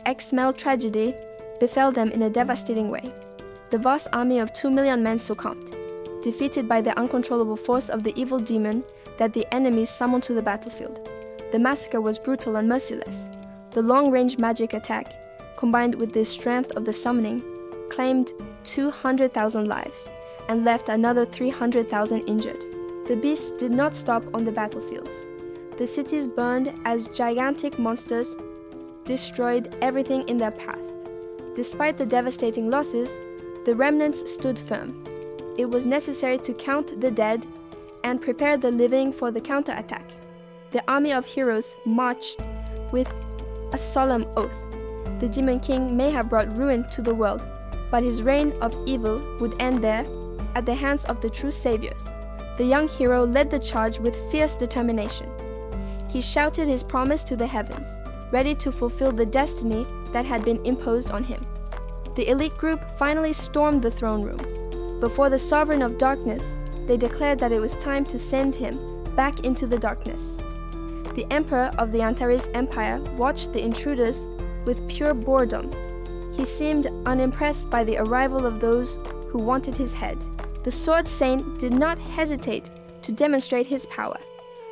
Xmel tragedy befell them in a devastating way. The vast army of 2 million men succumbed, defeated by the uncontrollable force of the evil demon that the enemies summoned to the battlefield. The massacre was brutal and merciless. The long-range magic attack, combined with the strength of the summoning, claimed 200,000 lives and left another 300,000 injured. The beasts did not stop on the battlefields. The cities burned as gigantic monsters destroyed everything in their path. Despite the devastating losses, the remnants stood firm. It was necessary to count the dead and prepare the living for the counterattack. The army of heroes marched with a solemn oath. The Demon King may have brought ruin to the world, but his reign of evil would end there at the hands of the true saviors. The young hero led the charge with fierce determination. He shouted his promise to the heavens, ready to fulfill the destiny that had been imposed on him. The elite group finally stormed the throne room. Before the Sovereign of Darkness, they declared that it was time to send him back into the darkness. The Emperor of the Antares Empire watched the intruders with pure boredom. He seemed unimpressed by the arrival of those who wanted his head. The Sword Saint did not hesitate to demonstrate his power.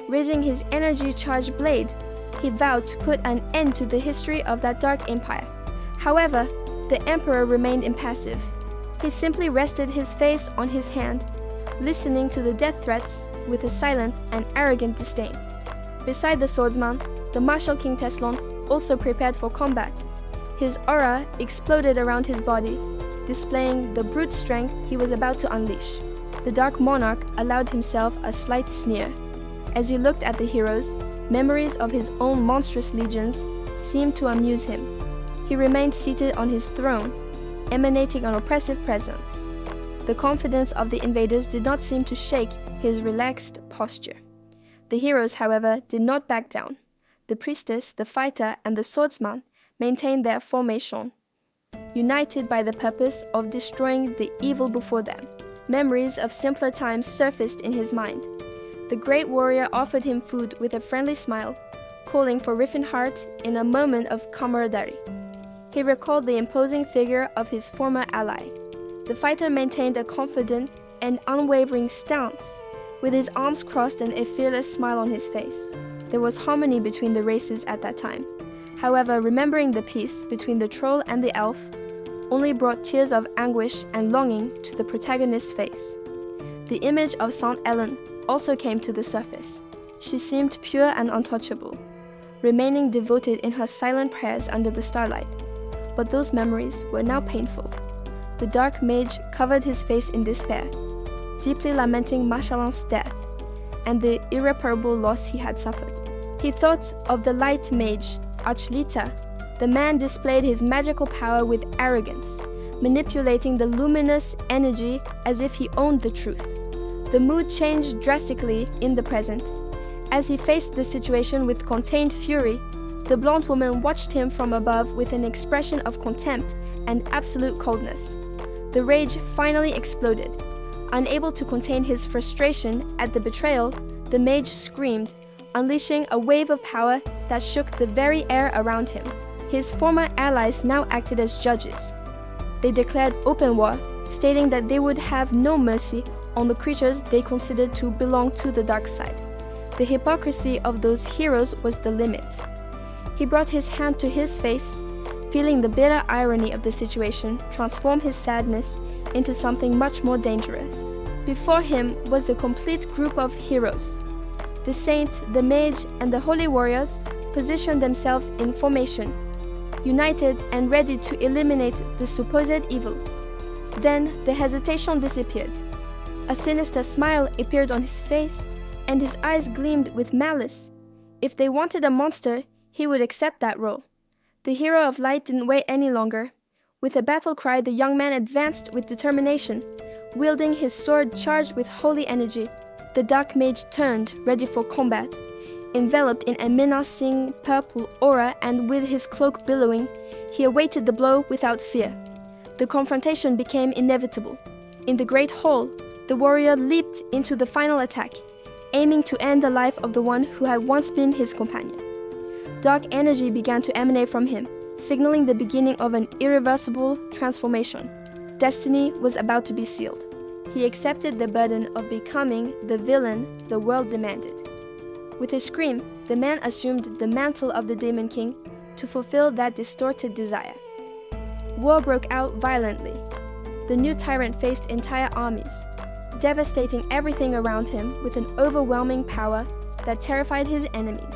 Raising his energy-charged blade, he vowed to put an end to the history of that dark empire. However, the Emperor remained impassive. He simply rested his face on his hand, listening to the death threats with a silent and arrogant disdain. Beside the swordsman, the martial King Teslon also prepared for combat. His aura exploded around his body, displaying the brute strength he was about to unleash. The Dark Monarch allowed himself a slight sneer. As he looked at the heroes, memories of his own monstrous legions seemed to amuse him. He remained seated on his throne, emanating an oppressive presence. The confidence of the invaders did not seem to shake his relaxed posture. The heroes, however, did not back down. The priestess, the fighter, and the swordsman maintained their formation, united by the purpose of destroying the evil before them. Memories of simpler times surfaced in his mind. The great warrior offered him food with a friendly smile, calling for Riffenhart in a moment of camaraderie. He recalled the imposing figure of his former ally. The fighter maintained a confident and unwavering stance, with his arms crossed and a fearless smile on his face. There was harmony between the races at that time. However, remembering the peace between the troll and the elf only brought tears of anguish and longing to the protagonist's face. The image of Saint Ellen also came to the surface. She seemed pure and untouchable, remaining devoted in her silent prayers under the starlight. But those memories were now painful. The dark mage covered his face in despair, deeply lamenting Machalin's death and the irreparable loss he had suffered. He thought of the light mage, Archlita. The man displayed his magical power with arrogance, manipulating the luminous energy as if he owned the truth. The mood changed drastically in the present. As he faced the situation with contained fury, the blonde woman watched him from above with an expression of contempt and absolute coldness. The rage finally exploded. Unable to contain his frustration at the betrayal, the mage screamed, unleashing a wave of power that shook the very air around him. His former allies now acted as judges. They declared open war, stating that they would have no mercy on the creatures they considered to belong to the dark side. The hypocrisy of those heroes was the limit. He brought his hand to his face, feeling the bitter irony of the situation transform his sadness into something much more dangerous. Before him was the complete group of heroes. The saint, the mage, and the holy warriors positioned themselves in formation, united and ready to eliminate the supposed evil. Then the hesitation disappeared. A sinister smile appeared on his face, and his eyes gleamed with malice. If they wanted a monster, he would accept that role. The hero of light didn't wait any longer. With a battle cry, the young man advanced with determination, wielding his sword charged with holy energy. The dark mage turned, ready for combat. Enveloped in a menacing purple aura and with his cloak billowing, he awaited the blow without fear. The confrontation became inevitable. In the great hall, the warrior leaped into the final attack, aiming to end the life of the one who had once been his companion. Dark energy began to emanate from him, signaling the beginning of an irreversible transformation. Destiny was about to be sealed. He accepted the burden of becoming the villain the world demanded. With a scream, the man assumed the mantle of the Demon King to fulfill that distorted desire. War broke out violently. The new tyrant faced entire armies, devastating everything around him with an overwhelming power that terrified his enemies.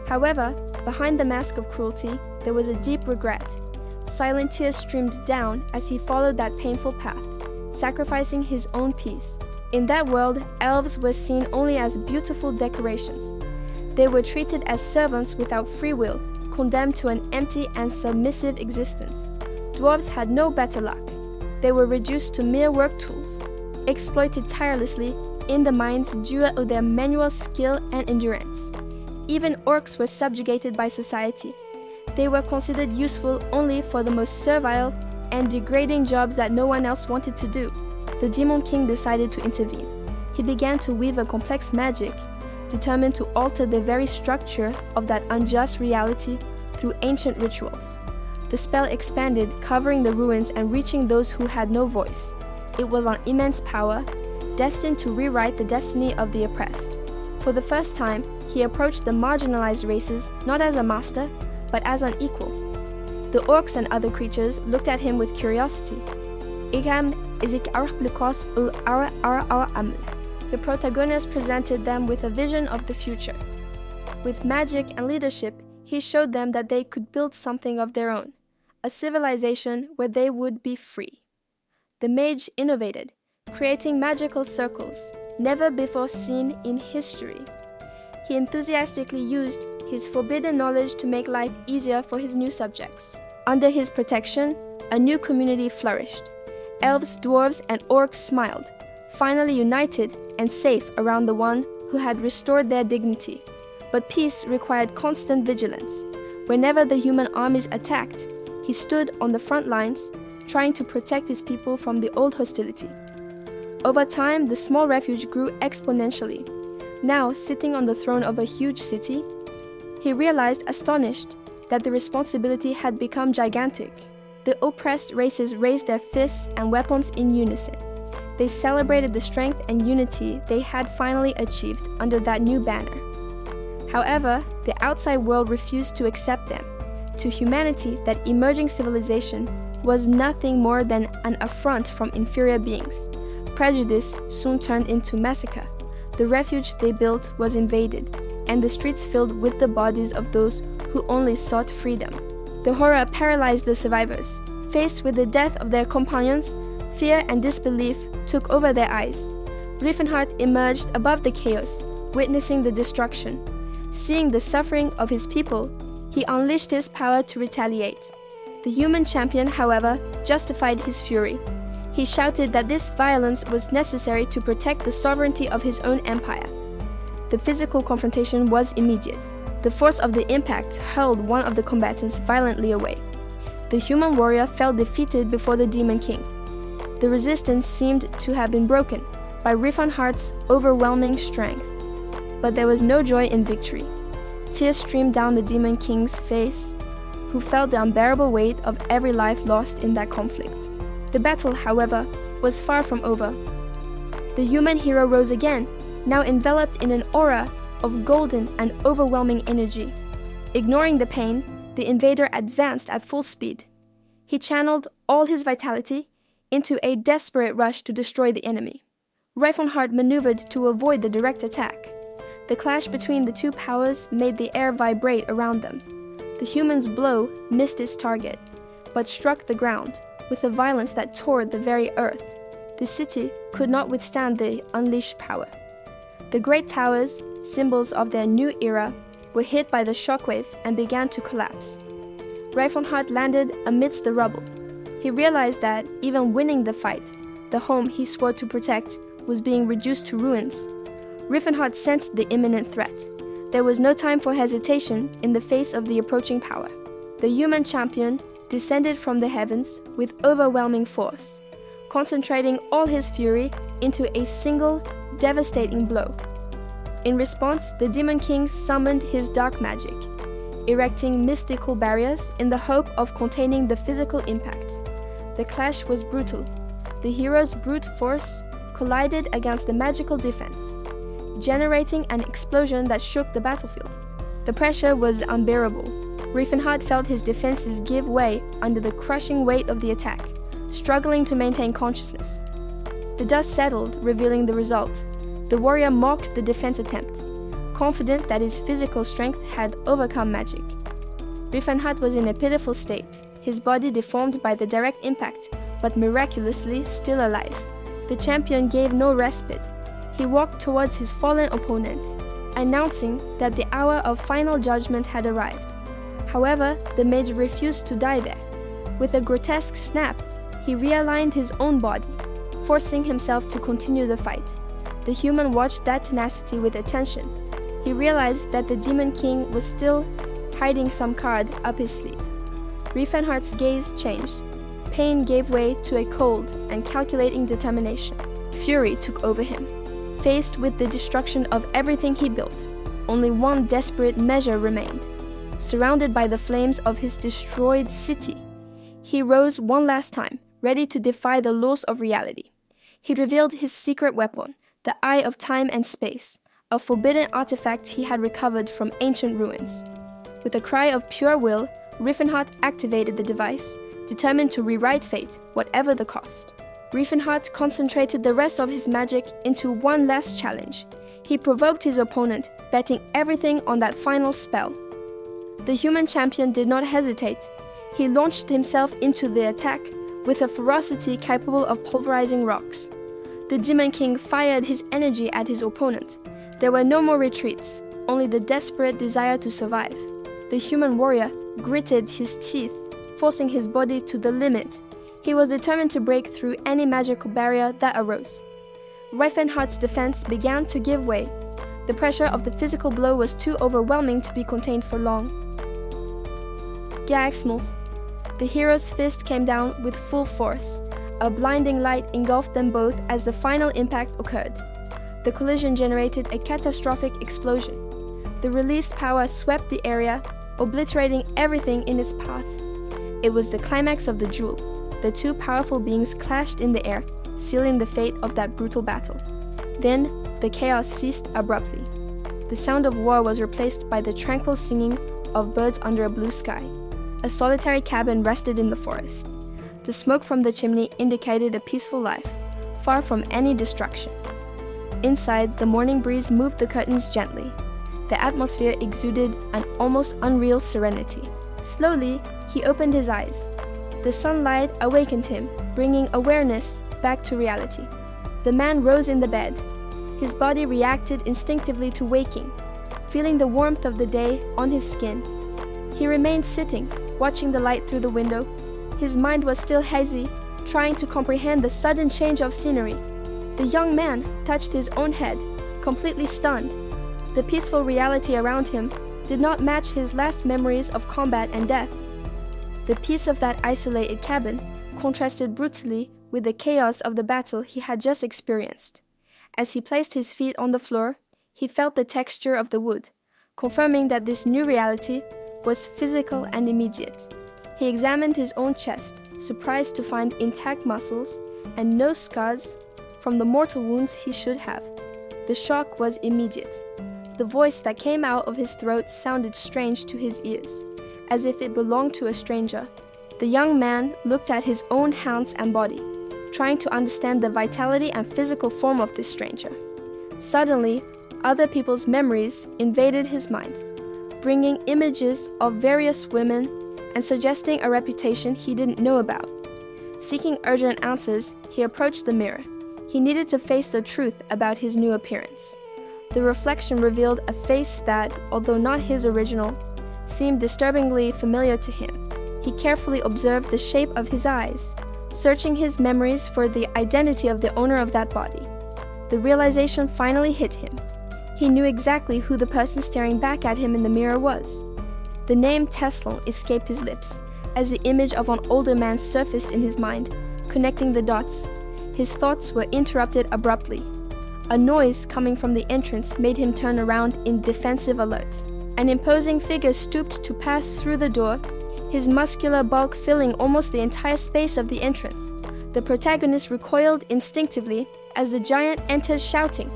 However, behind the mask of cruelty, there was a deep regret. Silent tears streamed down as he followed that painful path, sacrificing his own peace. In that world, elves were seen only as beautiful decorations. They were treated as servants without free will, condemned to an empty and submissive existence. Dwarves had no better luck. They were reduced to mere work tools, exploited tirelessly in the mines due to their manual skill and endurance. Even orcs were subjugated by society. They were considered useful only for the most servile and degrading jobs that no one else wanted to do. The Demon King decided to intervene. He began to weave a complex magic, determined to alter the very structure of that unjust reality through ancient rituals. The spell expanded, covering the ruins and reaching those who had no voice. It was an immense power, destined to rewrite the destiny of the oppressed. For the first time, he approached the marginalized races not as a master, but as an equal. The orcs and other creatures looked at him with curiosity. The protagonist presented them with a vision of the future. With magic and leadership, he showed them that they could build something of their own, a civilization where they would be free. The mage innovated, creating magical circles, never before seen in history. He enthusiastically used his forbidden knowledge to make life easier for his new subjects. Under his protection, a new community flourished. Elves, dwarves, and orcs smiled, finally united and safe around the one who had restored their dignity. But peace required constant vigilance. Whenever the human armies attacked, he stood on the front lines, trying to protect his people from the old hostility. Over time, the small refuge grew exponentially. Now, sitting on the throne of a huge city, he realized, astonished, that the responsibility had become gigantic. The oppressed races raised their fists and weapons in unison. They celebrated the strength and unity they had finally achieved under that new banner. However, the outside world refused to accept them. To humanity, that emerging civilization was nothing more than an affront from inferior beings. Prejudice soon turned into massacre. The refuge they built was invaded, and the streets filled with the bodies of those who only sought freedom. The horror paralyzed the survivors. Faced with the death of their companions, fear and disbelief took over their eyes. Riefenhardt emerged above the chaos, witnessing the destruction. Seeing the suffering of his people, he unleashed his power to retaliate. The human champion, however, justified his fury. He shouted that this violence was necessary to protect the sovereignty of his own empire. The physical confrontation was immediate. The force of the impact hurled one of the combatants violently away. The human warrior fell defeated before the Demon King. The resistance seemed to have been broken by Riefenhardt's overwhelming strength. But there was no joy in victory. Tears streamed down the Demon King's face, who felt the unbearable weight of every life lost in that conflict. The battle, however, was far from over. The human hero rose again, now enveloped in an aura of golden and overwhelming energy. Ignoring the pain, the invader advanced at full speed. He channeled all his vitality into a desperate rush to destroy the enemy. Riefenhardt maneuvered to avoid the direct attack. The clash between the two powers made the air vibrate around them. The human's blow missed its target, but struck the ground with a violence that tore the very earth. The city could not withstand the unleashed power. The great towers, symbols of their new era, were hit by the shockwave and began to collapse. Riefenhardt landed amidst the rubble. He realized that, even winning the fight, the home he swore to protect was being reduced to ruins. Riefenhardt sensed the imminent threat. There was no time for hesitation in the face of the approaching power. The human champion descended from the heavens with overwhelming force, concentrating all his fury into a single, devastating blow. In response, the Demon King summoned his dark magic. erecting mystical barriers in the hope of containing the physical impact. The clash was brutal. The hero's brute force collided against the magical defense, generating an explosion that shook the battlefield. The pressure was unbearable. Riefenhardt felt his defenses give way under the crushing weight of the attack, struggling to maintain consciousness. The dust settled, revealing the result. The warrior mocked the defense attempt, confident that his physical strength had overcome magic. Riefenhardt was in a pitiful state, his body deformed by the direct impact, but miraculously still alive. The champion gave no respite. He walked towards his fallen opponent, announcing that the hour of final judgment had arrived. However, the mage refused to die there. With a grotesque snap, he realigned his own body, forcing himself to continue the fight. The human watched that tenacity with attention. He realized that the Demon King was still hiding some card up his sleeve. Riefenhardt's gaze changed. Pain gave way to a cold and calculating determination. Fury took over him. Faced with the destruction of everything he built, only one desperate measure remained. Surrounded by the flames of his destroyed city, he rose one last time, ready to defy the laws of reality. He revealed his secret weapon, the Eye of Time and Space, a forbidden artifact he had recovered from ancient ruins. With a cry of pure will, Riefenhardt activated the device, determined to rewrite fate, whatever the cost. Riefenhardt concentrated the rest of his magic into one last challenge. He provoked his opponent, betting everything on that final spell. The human champion did not hesitate. He launched himself into the attack with a ferocity capable of pulverizing rocks. The Demon King fired his energy at his opponent. There were no more retreats, only the desperate desire to survive. The human warrior gritted his teeth, forcing his body to the limit. He was determined to break through any magical barrier that arose. Riefenhardt's defense began to give way. The pressure of the physical blow was too overwhelming to be contained for long. Gaxmal. The hero's fist came down with full force. A blinding light engulfed them both as the final impact occurred. The collision generated a catastrophic explosion. The released power swept the area, obliterating everything in its path. It was the climax of the duel. The two powerful beings clashed in the air, sealing the fate of that brutal battle. Then, the chaos ceased abruptly. The sound of war was replaced by the tranquil singing of birds under a blue sky. A solitary cabin rested in the forest. The smoke from the chimney indicated a peaceful life, far from any destruction. Inside, the morning breeze moved the curtains gently. The atmosphere exuded an almost unreal serenity. Slowly, he opened his eyes. The sunlight awakened him, bringing awareness back to reality. The man rose in the bed. His body reacted instinctively to waking, feeling the warmth of the day on his skin. He remained sitting, watching the light through the window. His mind was still hazy, trying to comprehend the sudden change of scenery. The young man touched his own head, completely stunned. The peaceful reality around him did not match his last memories of combat and death. The peace of that isolated cabin contrasted brutally with the chaos of the battle he had just experienced. As he placed his feet on the floor, he felt the texture of the wood, confirming that this new reality was physical and immediate. He examined his own chest, surprised to find intact muscles and no scars from the mortal wounds he should have. The shock was immediate. The voice that came out of his throat sounded strange to his ears, as if it belonged to a stranger. The young man looked at his own hands and body, trying to understand the vitality and physical form of this stranger. Suddenly, other people's memories invaded his mind, bringing images of various women and suggesting a reputation he didn't know about. Seeking urgent answers, he approached the mirror. He needed to face the truth about his new appearance. The reflection revealed a face that, although not his original, seemed disturbingly familiar to him. He carefully observed the shape of his eyes, searching his memories for the identity of the owner of that body. The realization finally hit him. He knew exactly who the person staring back at him in the mirror was. The name Teslon escaped his lips, as the image of an older man surfaced in his mind, connecting the dots. His thoughts were interrupted abruptly. A noise coming from the entrance made him turn around in defensive alert. An imposing figure stooped to pass through the door, his muscular bulk filling almost the entire space of the entrance. The protagonist recoiled instinctively as the giant entered shouting,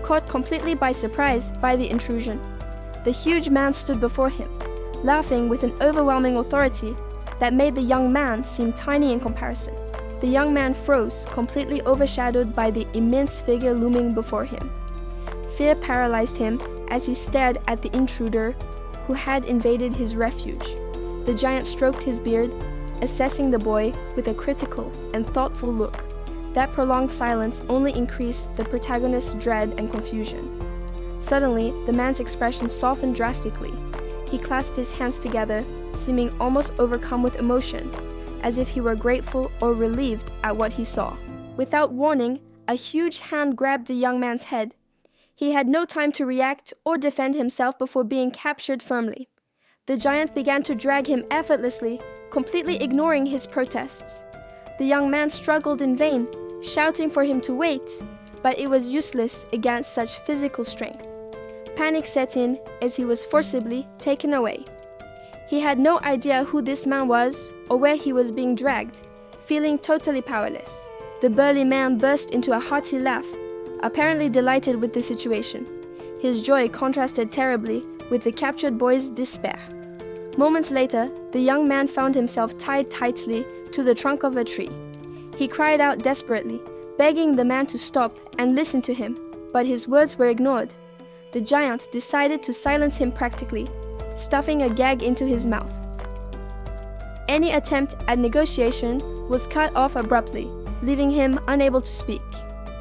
caught completely by surprise by the intrusion. The huge man stood before him, laughing with an overwhelming authority that made the young man seem tiny in comparison. The young man froze, completely overshadowed by the immense figure looming before him. Fear paralyzed him as he stared at the intruder who had invaded his refuge. The giant stroked his beard, assessing the boy with a critical and thoughtful look. That prolonged silence only increased the protagonist's dread and confusion. Suddenly, the man's expression softened drastically. He clasped his hands together, seeming almost overcome with emotion, as if he were grateful or relieved at what he saw. Without warning, a huge hand grabbed the young man's head. He had no time to react or defend himself before being captured firmly. The giant began to drag him effortlessly, completely ignoring his protests. The young man struggled in vain, shouting for him to wait, but it was useless against such physical strength. Panic set in as he was forcibly taken away. He had no idea who this man was or where he was being dragged, feeling totally powerless. The burly man burst into a hearty laugh, apparently delighted with the situation. His joy contrasted terribly with the captured boy's despair. Moments later, the young man found himself tied tightly to the trunk of a tree. He cried out desperately, begging the man to stop and listen to him, but his words were ignored. The giant decided to silence him practically, stuffing a gag into his mouth. Any attempt at negotiation was cut off abruptly, leaving him unable to speak.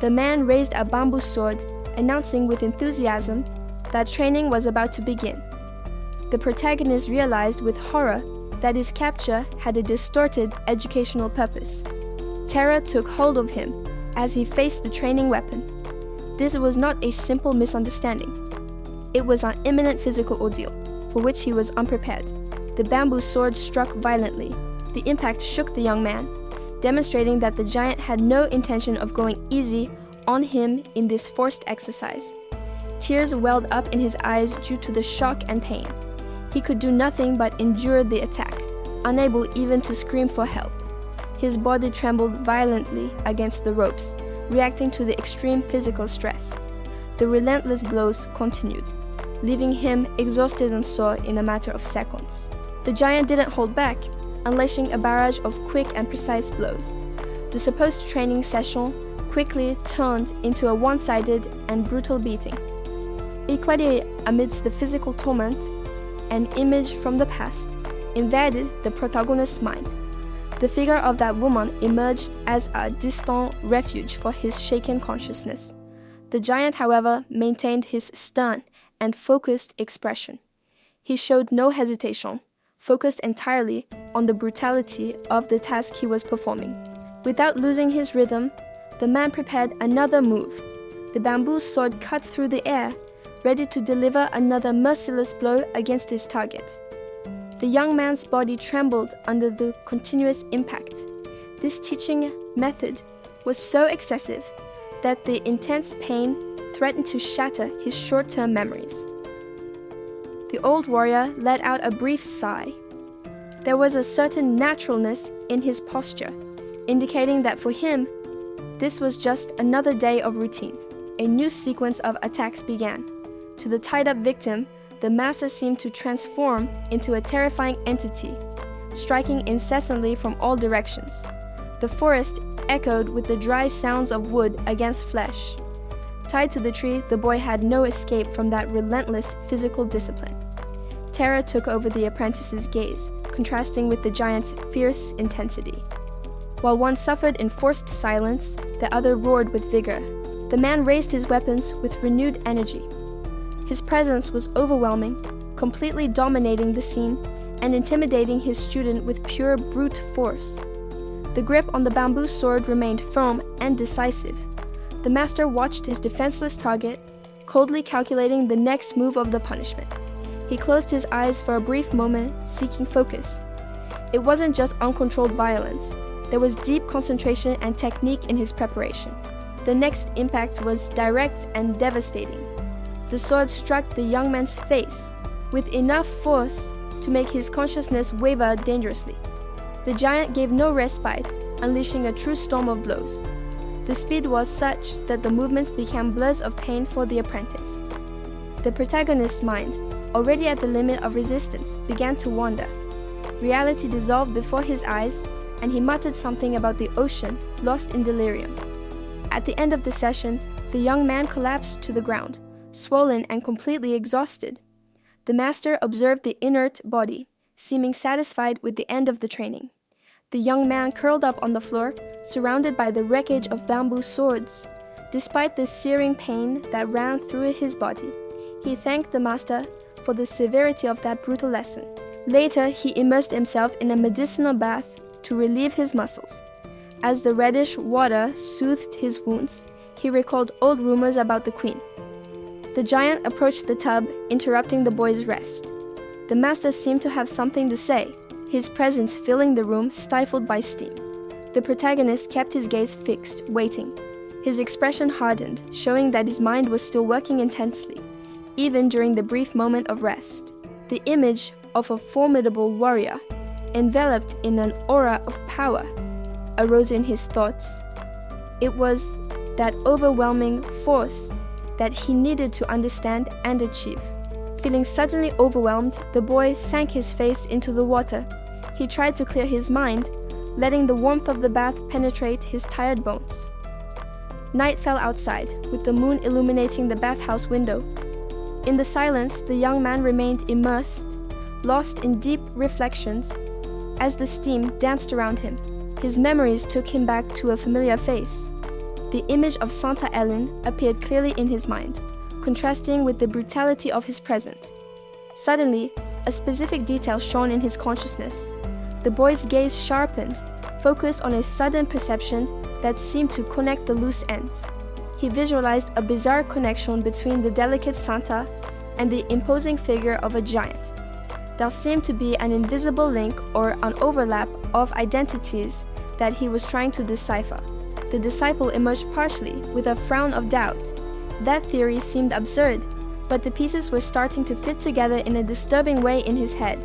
The man raised a bamboo sword, announcing with enthusiasm that training was about to begin. The protagonist realized with horror that his capture had a distorted educational purpose. Terror took hold of him as he faced the training weapon. This was not a simple misunderstanding. It was an imminent physical ordeal, for which he was unprepared. The bamboo sword struck violently. The impact shook the young man, demonstrating that the giant had no intention of going easy on him in this forced exercise. Tears welled up in his eyes due to the shock and pain. He could do nothing but endure the attack, unable even to scream for help. His body trembled violently against the ropes, reacting to the extreme physical stress. The relentless blows continued, leaving him exhausted and sore in a matter of seconds. The giant didn't hold back, unleashing a barrage of quick and precise blows. The supposed training session quickly turned into a one-sided and brutal beating. Equally amidst the physical torment, an image from the past invaded the protagonist's mind. The figure of that woman emerged as a distant refuge for his shaken consciousness. The giant, however, maintained his stern and focused expression. He showed no hesitation, focused entirely on the brutality of the task he was performing. Without losing his rhythm, the man prepared another move. The bamboo sword cut through the air, ready to deliver another merciless blow against his target. The young man's body trembled under the continuous impact. This teaching method was so excessive that the intense pain threatened to shatter his short-term memories. The old warrior let out a brief sigh. There was a certain naturalness in his posture, indicating that for him, this was just another day of routine. A new sequence of attacks began. To the tied-up victim, the master seemed to transform into a terrifying entity, striking incessantly from all directions. The forest echoed with the dry sounds of wood against flesh. Tied to the tree, the boy had no escape from that relentless physical discipline. Terror took over the apprentice's gaze, contrasting with the giant's fierce intensity. While one suffered in forced silence, the other roared with vigor. The man raised his weapons with renewed energy. His presence was overwhelming, completely dominating the scene and intimidating his student with pure brute force. The grip on the bamboo sword remained firm and decisive. The master watched his defenseless target, coldly calculating the next move of the punishment. He closed his eyes for a brief moment, seeking focus. It wasn't just uncontrolled violence. There was deep concentration and technique in his preparation. The next impact was direct and devastating. The sword struck the young man's face, with enough force to make his consciousness waver dangerously. The giant gave no respite, unleashing a true storm of blows. The speed was such that the movements became blurs of pain for the apprentice. The protagonist's mind, already at the limit of resistance, began to wander. Reality dissolved before his eyes, and he muttered something about the ocean, lost in delirium. At the end of the session, the young man collapsed to the ground, swollen and completely exhausted. The master observed the inert body, seeming satisfied with the end of the training. The young man curled up on the floor, surrounded by the wreckage of bamboo swords. Despite the searing pain that ran through his body, he thanked the master for the severity of that brutal lesson. Later, he immersed himself in a medicinal bath to relieve his muscles. As the reddish water soothed his wounds, he recalled old rumors about the queen. The giant approached the tub, interrupting the boy's rest. The master seemed to have something to say, his presence filling the room stifled by steam. The protagonist kept his gaze fixed, waiting. His expression hardened, showing that his mind was still working intensely, even during the brief moment of rest. The image of a formidable warrior, enveloped in an aura of power, arose in his thoughts. It was that overwhelming force that he needed to understand and achieve. Feeling suddenly overwhelmed, the boy sank his face into the water. He tried to clear his mind, letting the warmth of the bath penetrate his tired bones. Night fell outside, with the moon illuminating the bathhouse window. In the silence, the young man remained immersed, lost in deep reflections. As the steam danced around him, his memories took him back to a familiar face. The image of Santa Ellen appeared clearly in his mind, contrasting with the brutality of his present. Suddenly, a specific detail shone in his consciousness. The boy's gaze sharpened, focused on a sudden perception that seemed to connect the loose ends. He visualized a bizarre connection between the delicate Santa and the imposing figure of a giant. There seemed to be an invisible link or an overlap of identities that he was trying to decipher. The disciple emerged partially, with a frown of doubt. That theory seemed absurd, but the pieces were starting to fit together in a disturbing way in his head.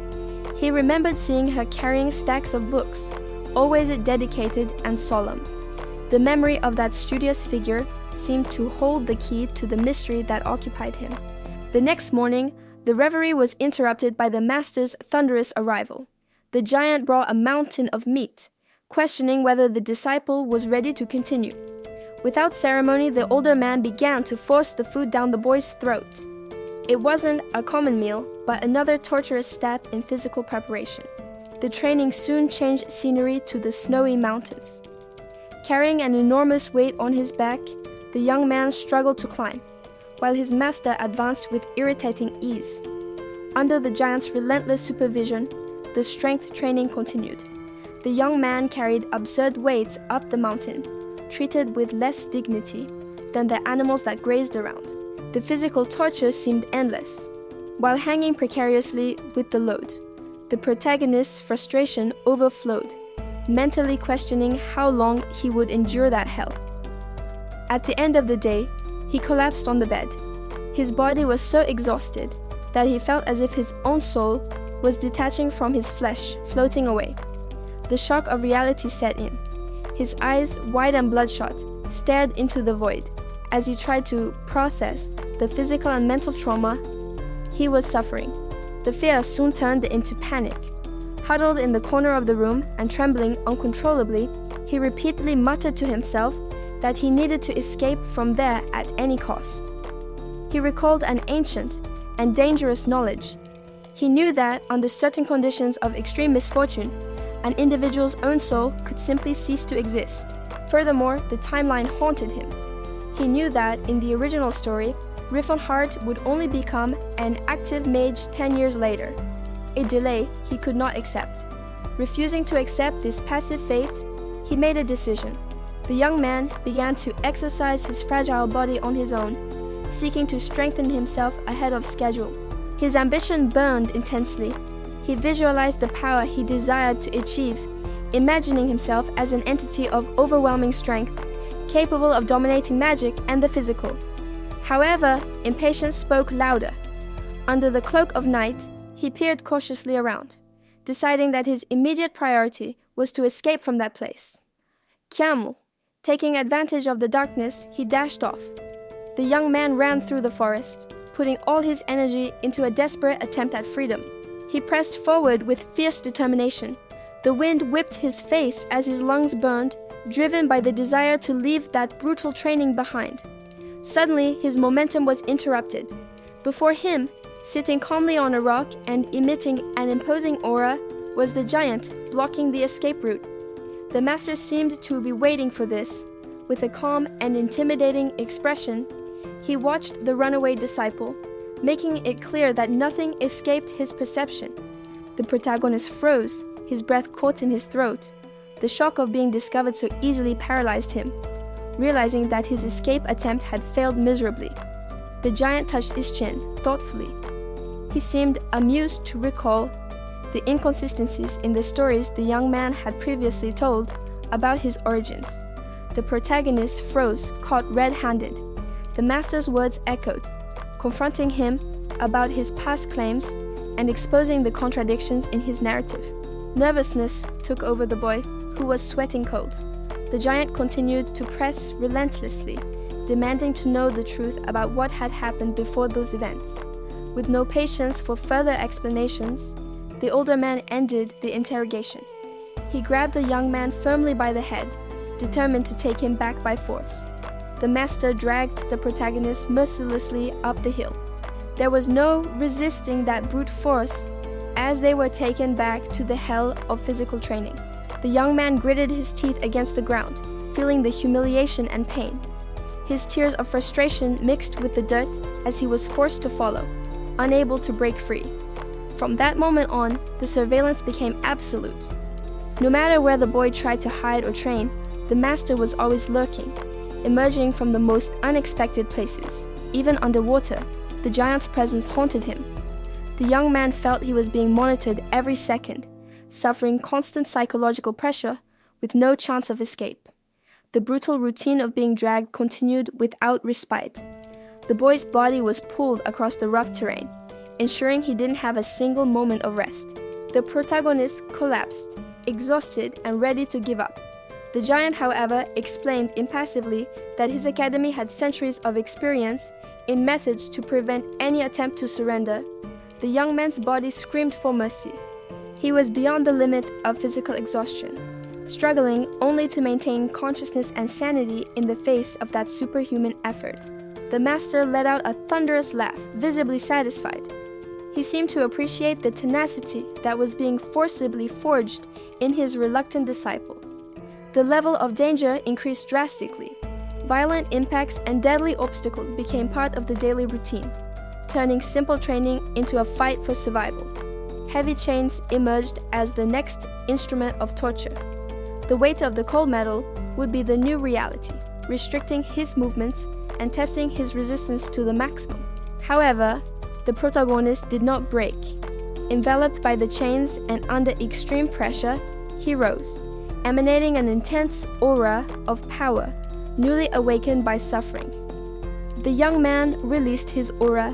He remembered seeing her carrying stacks of books, always dedicated and solemn. The memory of that studious figure seemed to hold the key to the mystery that occupied him. The next morning, the reverie was interrupted by the master's thunderous arrival. The giant brought a mountain of meat, questioning whether the disciple was ready to continue. Without ceremony, the older man began to force the food down the boy's throat. It wasn't a common meal, but another torturous step in physical preparation. The training soon changed scenery to the snowy mountains. Carrying an enormous weight on his back, the young man struggled to climb, while his master advanced with irritating ease. Under the giant's relentless supervision, the strength training continued. The young man carried absurd weights up the mountain, treated with less dignity than the animals that grazed around. The physical torture seemed endless. While hanging precariously with the load, the protagonist's frustration overflowed, mentally questioning how long he would endure that hell. At the end of the day, he collapsed on the bed. His body was so exhausted that he felt as if his own soul was detaching from his flesh, floating away. The shock of reality set in. His eyes, wide and bloodshot, stared into the void as he tried to process the physical and mental trauma he was suffering. The fear soon turned into panic. Huddled in the corner of the room and trembling uncontrollably, he repeatedly muttered to himself that he needed to escape from there at any cost. He recalled an ancient and dangerous knowledge. He knew that under certain conditions of extreme misfortune, an individual's own soul could simply cease to exist. Furthermore, the timeline haunted him. He knew that in the original story, Riffenhard would only become an active mage 10 years later, a delay he could not accept. Refusing to accept this passive fate, he made a decision. The young man began to exercise his fragile body on his own, seeking to strengthen himself ahead of schedule. His ambition burned intensely. He visualized the power he desired to achieve, imagining himself as an entity of overwhelming strength, capable of dominating magic and the physical. However, impatience spoke louder. Under the cloak of night, he peered cautiously around, deciding that his immediate priority was to escape from that place. Kiamu, taking advantage of the darkness, he dashed off. The young man ran through the forest, putting all his energy into a desperate attempt at freedom. He pressed forward with fierce determination. The wind whipped his face as his lungs burned, driven by the desire to leave that brutal training behind. Suddenly, his momentum was interrupted. Before him, sitting calmly on a rock and emitting an imposing aura, was the giant blocking the escape route. The master seemed to be waiting for this. With a calm and intimidating expression, he watched the runaway disciple, making it clear that nothing escaped his perception. The protagonist froze, his breath caught in his throat. The shock of being discovered so easily paralyzed him, realizing that his escape attempt had failed miserably. The giant touched his chin, thoughtfully. He seemed amused to recall the inconsistencies in the stories the young man had previously told about his origins. The protagonist froze, caught red-handed. The master's words echoed, confronting him about his past claims and exposing the contradictions in his narrative. Nervousness took over the boy, who was sweating cold. The giant continued to press relentlessly, demanding to know the truth about what had happened before those events. With no patience for further explanations, the older man ended the interrogation. He grabbed the young man firmly by the head, determined to take him back by force. The master dragged the protagonist mercilessly up the hill. There was no resisting that brute force as they were taken back to the hell of physical training. The young man gritted his teeth against the ground, feeling the humiliation and pain. His tears of frustration mixed with the dirt as he was forced to follow, unable to break free. From that moment on, the surveillance became absolute. No matter where the boy tried to hide or train, the master was always lurking, emerging from the most unexpected places. Even underwater, the giant's presence haunted him. The young man felt he was being monitored every second, suffering constant psychological pressure with no chance of escape. The brutal routine of being dragged continued without respite. The boy's body was pulled across the rough terrain, ensuring he didn't have a single moment of rest. The protagonist collapsed, exhausted and ready to give up. The giant, however, explained impassively that his academy had centuries of experience in methods to prevent any attempt to surrender. The young man's body screamed for mercy. He was beyond the limit of physical exhaustion, struggling only to maintain consciousness and sanity in the face of that superhuman effort. The master let out a thunderous laugh, visibly satisfied. He seemed to appreciate the tenacity that was being forcibly forged in his reluctant disciple. The level of danger increased drastically. Violent impacts and deadly obstacles became part of the daily routine, turning simple training into a fight for survival. Heavy chains emerged as the next instrument of torture. The weight of the cold metal would be the new reality, restricting his movements and testing his resistance to the maximum. However, the protagonist did not break. Enveloped by the chains and under extreme pressure, he rose, emanating an intense aura of power, newly awakened by suffering. The young man released his aura,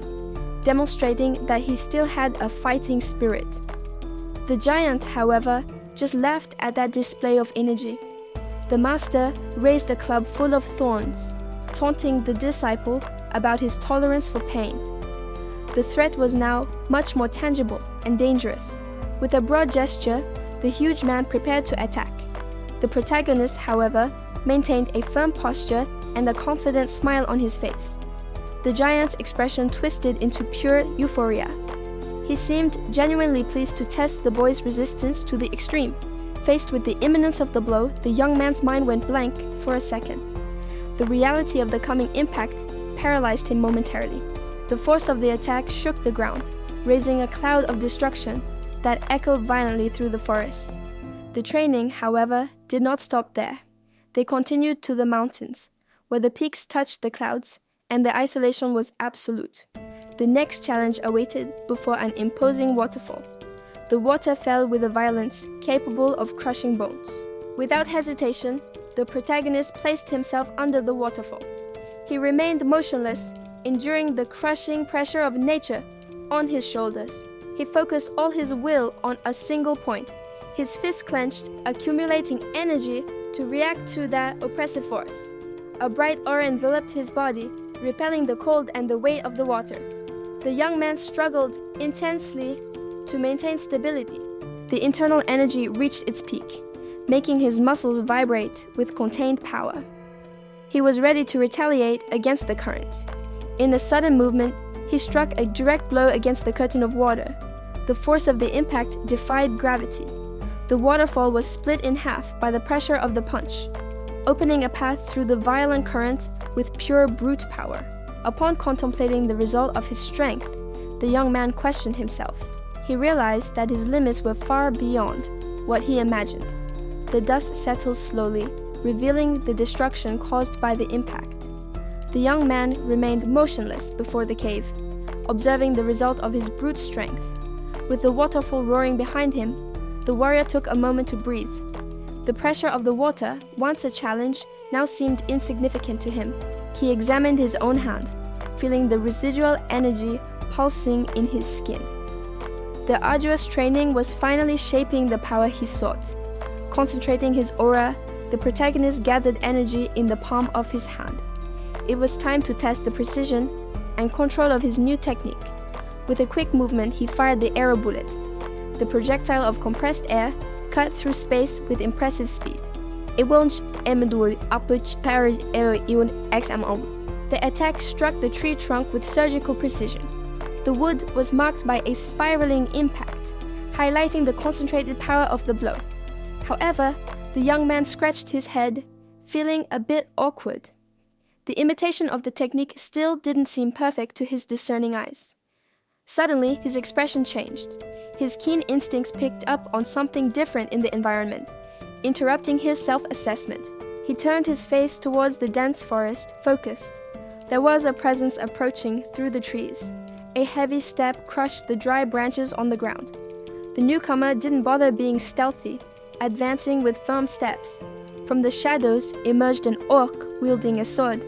demonstrating that he still had a fighting spirit. The giant, however, just laughed at that display of energy. The master raised a club full of thorns, taunting the disciple about his tolerance for pain. The threat was now much more tangible and dangerous. With a broad gesture, the huge man prepared to attack. The protagonist, however, maintained a firm posture and a confident smile on his face. The giant's expression twisted into pure euphoria. He seemed genuinely pleased to test the boy's resistance to the extreme. Faced with the imminence of the blow, the young man's mind went blank for a second. The reality of the coming impact paralyzed him momentarily. The force of the attack shook the ground, raising a cloud of destruction that echoed violently through the forest. The training, however, did not stop there. They continued to the mountains, where the peaks touched the clouds, and the isolation was absolute. The next challenge awaited before an imposing waterfall. The water fell with a violence capable of crushing bones. Without hesitation, the protagonist placed himself under the waterfall. He remained motionless, enduring the crushing pressure of nature, on his shoulders. He focused all his will on a single point. His fist clenched, accumulating energy to react to that oppressive force. A bright aura enveloped his body, repelling the cold and the weight of the water. The young man struggled intensely to maintain stability. The internal energy reached its peak, making his muscles vibrate with contained power. He was ready to retaliate against the current. In a sudden movement, he struck a direct blow against the curtain of water. The force of the impact defied gravity. The waterfall was split in half by the pressure of the punch, opening a path through the violent current with pure brute power. Upon contemplating the result of his strength, the young man questioned himself. He realized that his limits were far beyond what he imagined. The dust settled slowly, revealing the destruction caused by the impact. The young man remained motionless before the cave, observing the result of his brute strength. With the waterfall roaring behind him, the warrior took a moment to breathe. The pressure of the water, once a challenge, now seemed insignificant to him. He examined his own hand, feeling the residual energy pulsing in his skin. The arduous training was finally shaping the power he sought. Concentrating his aura, the protagonist gathered energy in the palm of his hand. It was time to test the precision and control of his new technique. With a quick movement, he fired the arrow bullet. The projectile of compressed air cut through space with impressive speed. The attack struck the tree trunk with surgical precision. The wood was marked by a spiraling impact, highlighting the concentrated power of the blow. However, the young man scratched his head, feeling a bit awkward. The imitation of the technique still didn't seem perfect to his discerning eyes. Suddenly, his expression changed. His keen instincts picked up on something different in the environment, interrupting his self-assessment. He turned his face towards the dense forest, focused. There was a presence approaching through the trees. A heavy step crushed the dry branches on the ground. The newcomer didn't bother being stealthy, advancing with firm steps. From the shadows emerged an orc wielding a sword.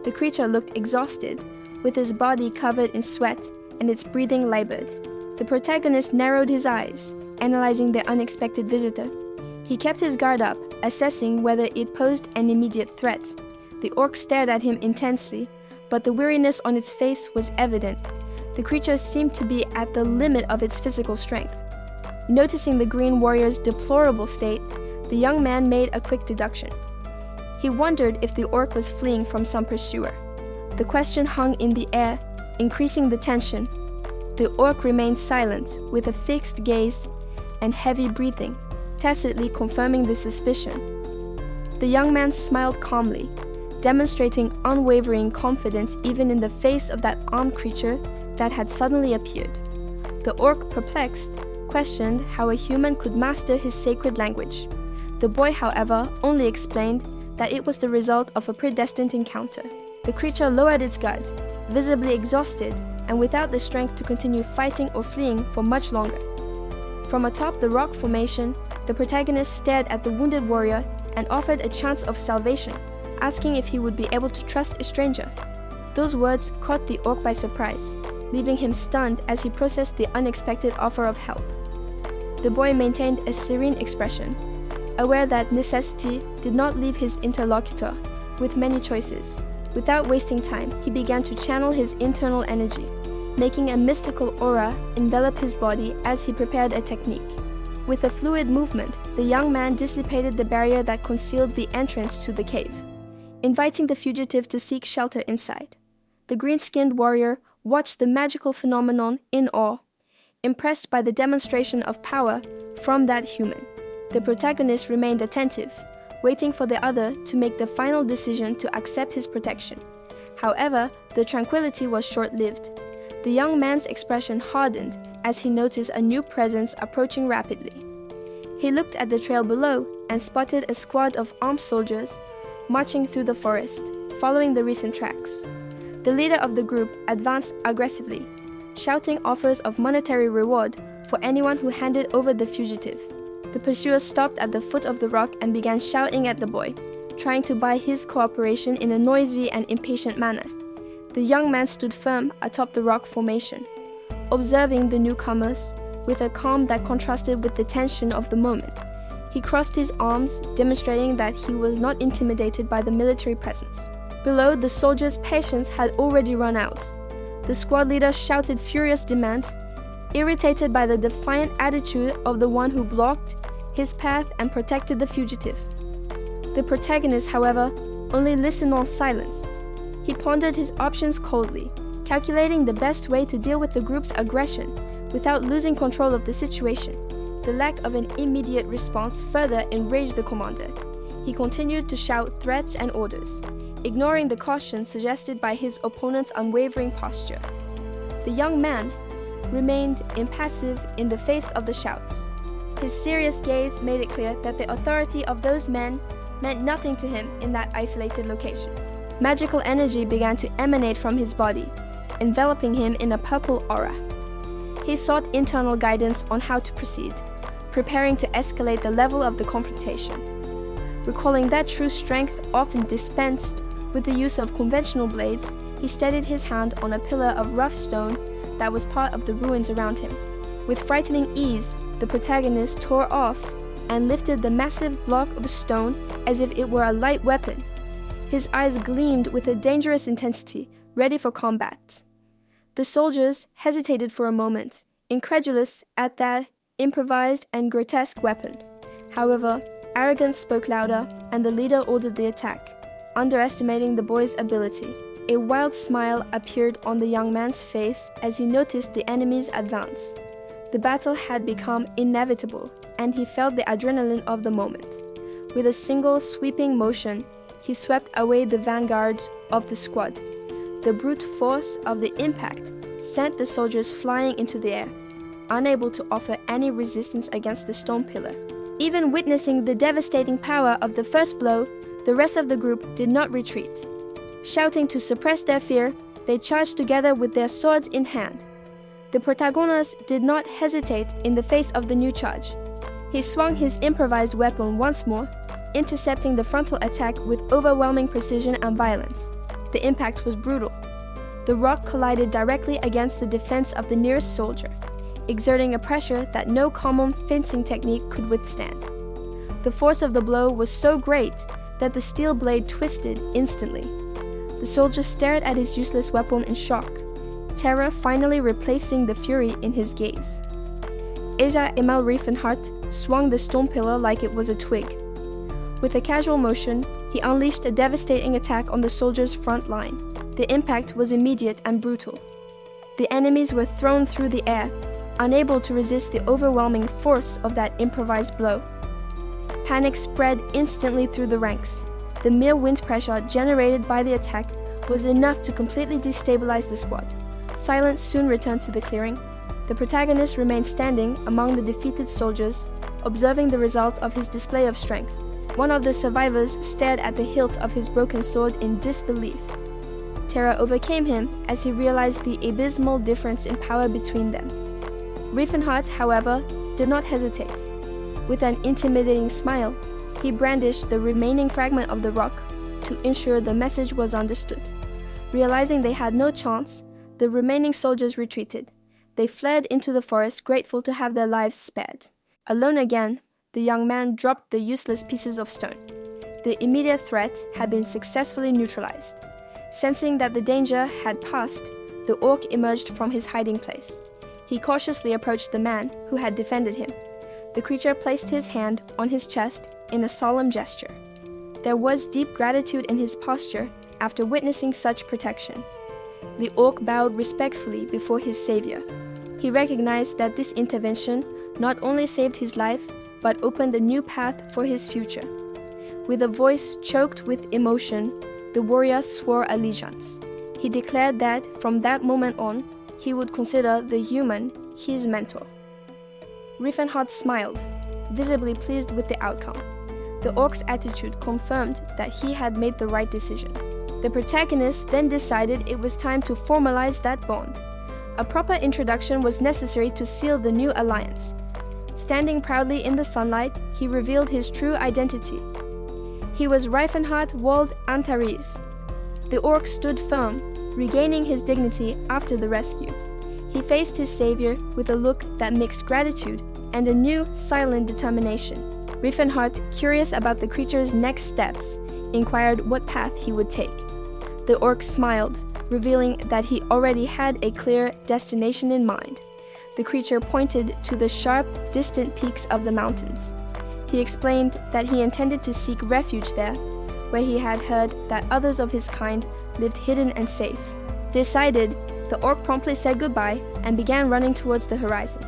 The creature looked exhausted, with his body covered in sweat and its breathing labored. The protagonist narrowed his eyes, analyzing the unexpected visitor. He kept his guard up, assessing whether it posed an immediate threat. The orc stared at him intensely, but the weariness on its face was evident. The creature seemed to be at the limit of its physical strength. Noticing the green warrior's deplorable state, the young man made a quick deduction. He wondered if the orc was fleeing from some pursuer. The question hung in the air, increasing the tension. The orc remained silent, with a fixed gaze and heavy breathing, tacitly confirming the suspicion. The young man smiled calmly, demonstrating unwavering confidence even in the face of that armed creature that had suddenly appeared. The orc, perplexed, questioned how a human could master his sacred language. The boy, however, only explained that it was the result of a predestined encounter. The creature lowered its guard, visibly exhausted and without the strength to continue fighting or fleeing for much longer. From atop the rock formation, the protagonist stared at the wounded warrior and offered a chance of salvation, asking if he would be able to trust a stranger. Those words caught the orc by surprise, leaving him stunned as he processed the unexpected offer of help. The boy maintained a serene expression, aware that necessity did not leave his interlocutor with many choices. Without wasting time, he began to channel his internal energy, making a mystical aura envelop his body as he prepared a technique. With a fluid movement, the young man dissipated the barrier that concealed the entrance to the cave, inviting the fugitive to seek shelter inside. The green-skinned warrior watched the magical phenomenon in awe, impressed by the demonstration of power from that human. The protagonist remained attentive, waiting for the other to make the final decision to accept his protection. However, the tranquility was short-lived. The young man's expression hardened as he noticed a new presence approaching rapidly. He looked at the trail below and spotted a squad of armed soldiers marching through the forest, following the recent tracks. The leader of the group advanced aggressively, shouting offers of monetary reward for anyone who handed over the fugitive. The pursuers stopped at the foot of the rock and began shouting at the boy, trying to buy his cooperation in a noisy and impatient manner. The young man stood firm atop the rock formation, observing the newcomers with a calm that contrasted with the tension of the moment. He crossed his arms, demonstrating that he was not intimidated by the military presence. Below, the soldiers' patience had already run out. The squad leader shouted furious demands, irritated by the defiant attitude of the one who blocked his path and protected the fugitive. The protagonist, however, only listened in silence. He pondered his options coldly, calculating the best way to deal with the group's aggression without losing control of the situation. The lack of an immediate response further enraged the commander. He continued to shout threats and orders, ignoring the caution suggested by his opponent's unwavering posture. The young man remained impassive in the face of the shouts. His serious gaze made it clear that the authority of those men meant nothing to him in that isolated location. Magical energy began to emanate from his body, enveloping him in a purple aura. He sought internal guidance on how to proceed, preparing to escalate the level of the confrontation. Recalling that true strength often dispensed with the use of conventional blades, he steadied his hand on a pillar of rough stone that was part of the ruins around him. With frightening ease, the protagonist tore off and lifted the massive block of stone as if it were a light weapon. His eyes gleamed with a dangerous intensity, ready for combat. The soldiers hesitated for a moment, incredulous at that improvised and grotesque weapon. However, arrogance spoke louder, and the leader ordered the attack, underestimating the boy's ability. A wild smile appeared on the young man's face as he noticed the enemy's advance. The battle had become inevitable, and he felt the adrenaline of the moment. With a single sweeping motion, he swept away the vanguard of the squad. The brute force of the impact sent the soldiers flying into the air, unable to offer any resistance against the stone pillar. Even witnessing the devastating power of the first blow, the rest of the group did not retreat. Shouting to suppress their fear, they charged together with their swords in hand. The protagonist did not hesitate in the face of the new charge. He swung his improvised weapon once more, intercepting the frontal attack with overwhelming precision and violence. The impact was brutal. The rock collided directly against the defense of the nearest soldier, exerting a pressure that no common fencing technique could withstand. The force of the blow was so great that the steel blade twisted instantly. The soldier stared at his useless weapon in shock, terror finally replacing the fury in his gaze. Aja Emil Riefenhardt swung the stone pillar like it was a twig. With a casual motion, he unleashed a devastating attack on the soldiers' front line. The impact was immediate and brutal. The enemies were thrown through the air, unable to resist the overwhelming force of that improvised blow. Panic spread instantly through the ranks. The mere wind pressure generated by the attack was enough to completely destabilize the squad. Silence soon returned to the clearing. The protagonist remained standing among the defeated soldiers, observing the result of his display of strength. One of the survivors stared at the hilt of his broken sword in disbelief. Terror overcame him as he realized the abysmal difference in power between them. Riefenhardt, however, did not hesitate. With an intimidating smile, he brandished the remaining fragment of the rock to ensure the message was understood. Realizing they had no chance, the remaining soldiers retreated. They fled into the forest, grateful to have their lives spared. Alone again, the young man dropped the useless pieces of stone. The immediate threat had been successfully neutralized. Sensing that the danger had passed, the orc emerged from his hiding place. He cautiously approached the man who had defended him. The creature placed his hand on his chest in a solemn gesture. There was deep gratitude in his posture after witnessing such protection. The orc bowed respectfully before his savior. He recognized that this intervention not only saved his life, but opened a new path for his future. With a voice choked with emotion, the warrior swore allegiance. He declared that from that moment on, he would consider the human his mentor. Riefenhardt smiled, visibly pleased with the outcome. The orc's attitude confirmed that he had made the right decision. The protagonist then decided it was time to formalize that bond. A proper introduction was necessary to seal the new alliance. Standing proudly in the sunlight, he revealed his true identity. He was Riefenhardt Wald Antares. The orc stood firm, regaining his dignity after the rescue. He faced his savior with a look that mixed gratitude and a new, silent determination. Riefenhardt, curious about the creature's next steps, inquired what path he would take. The orc smiled, revealing that he already had a clear destination in mind. The creature pointed to the sharp, distant peaks of the mountains. He explained that he intended to seek refuge there, where he had heard that others of his kind lived hidden and safe. Decided, the orc promptly said goodbye and began running towards the horizon.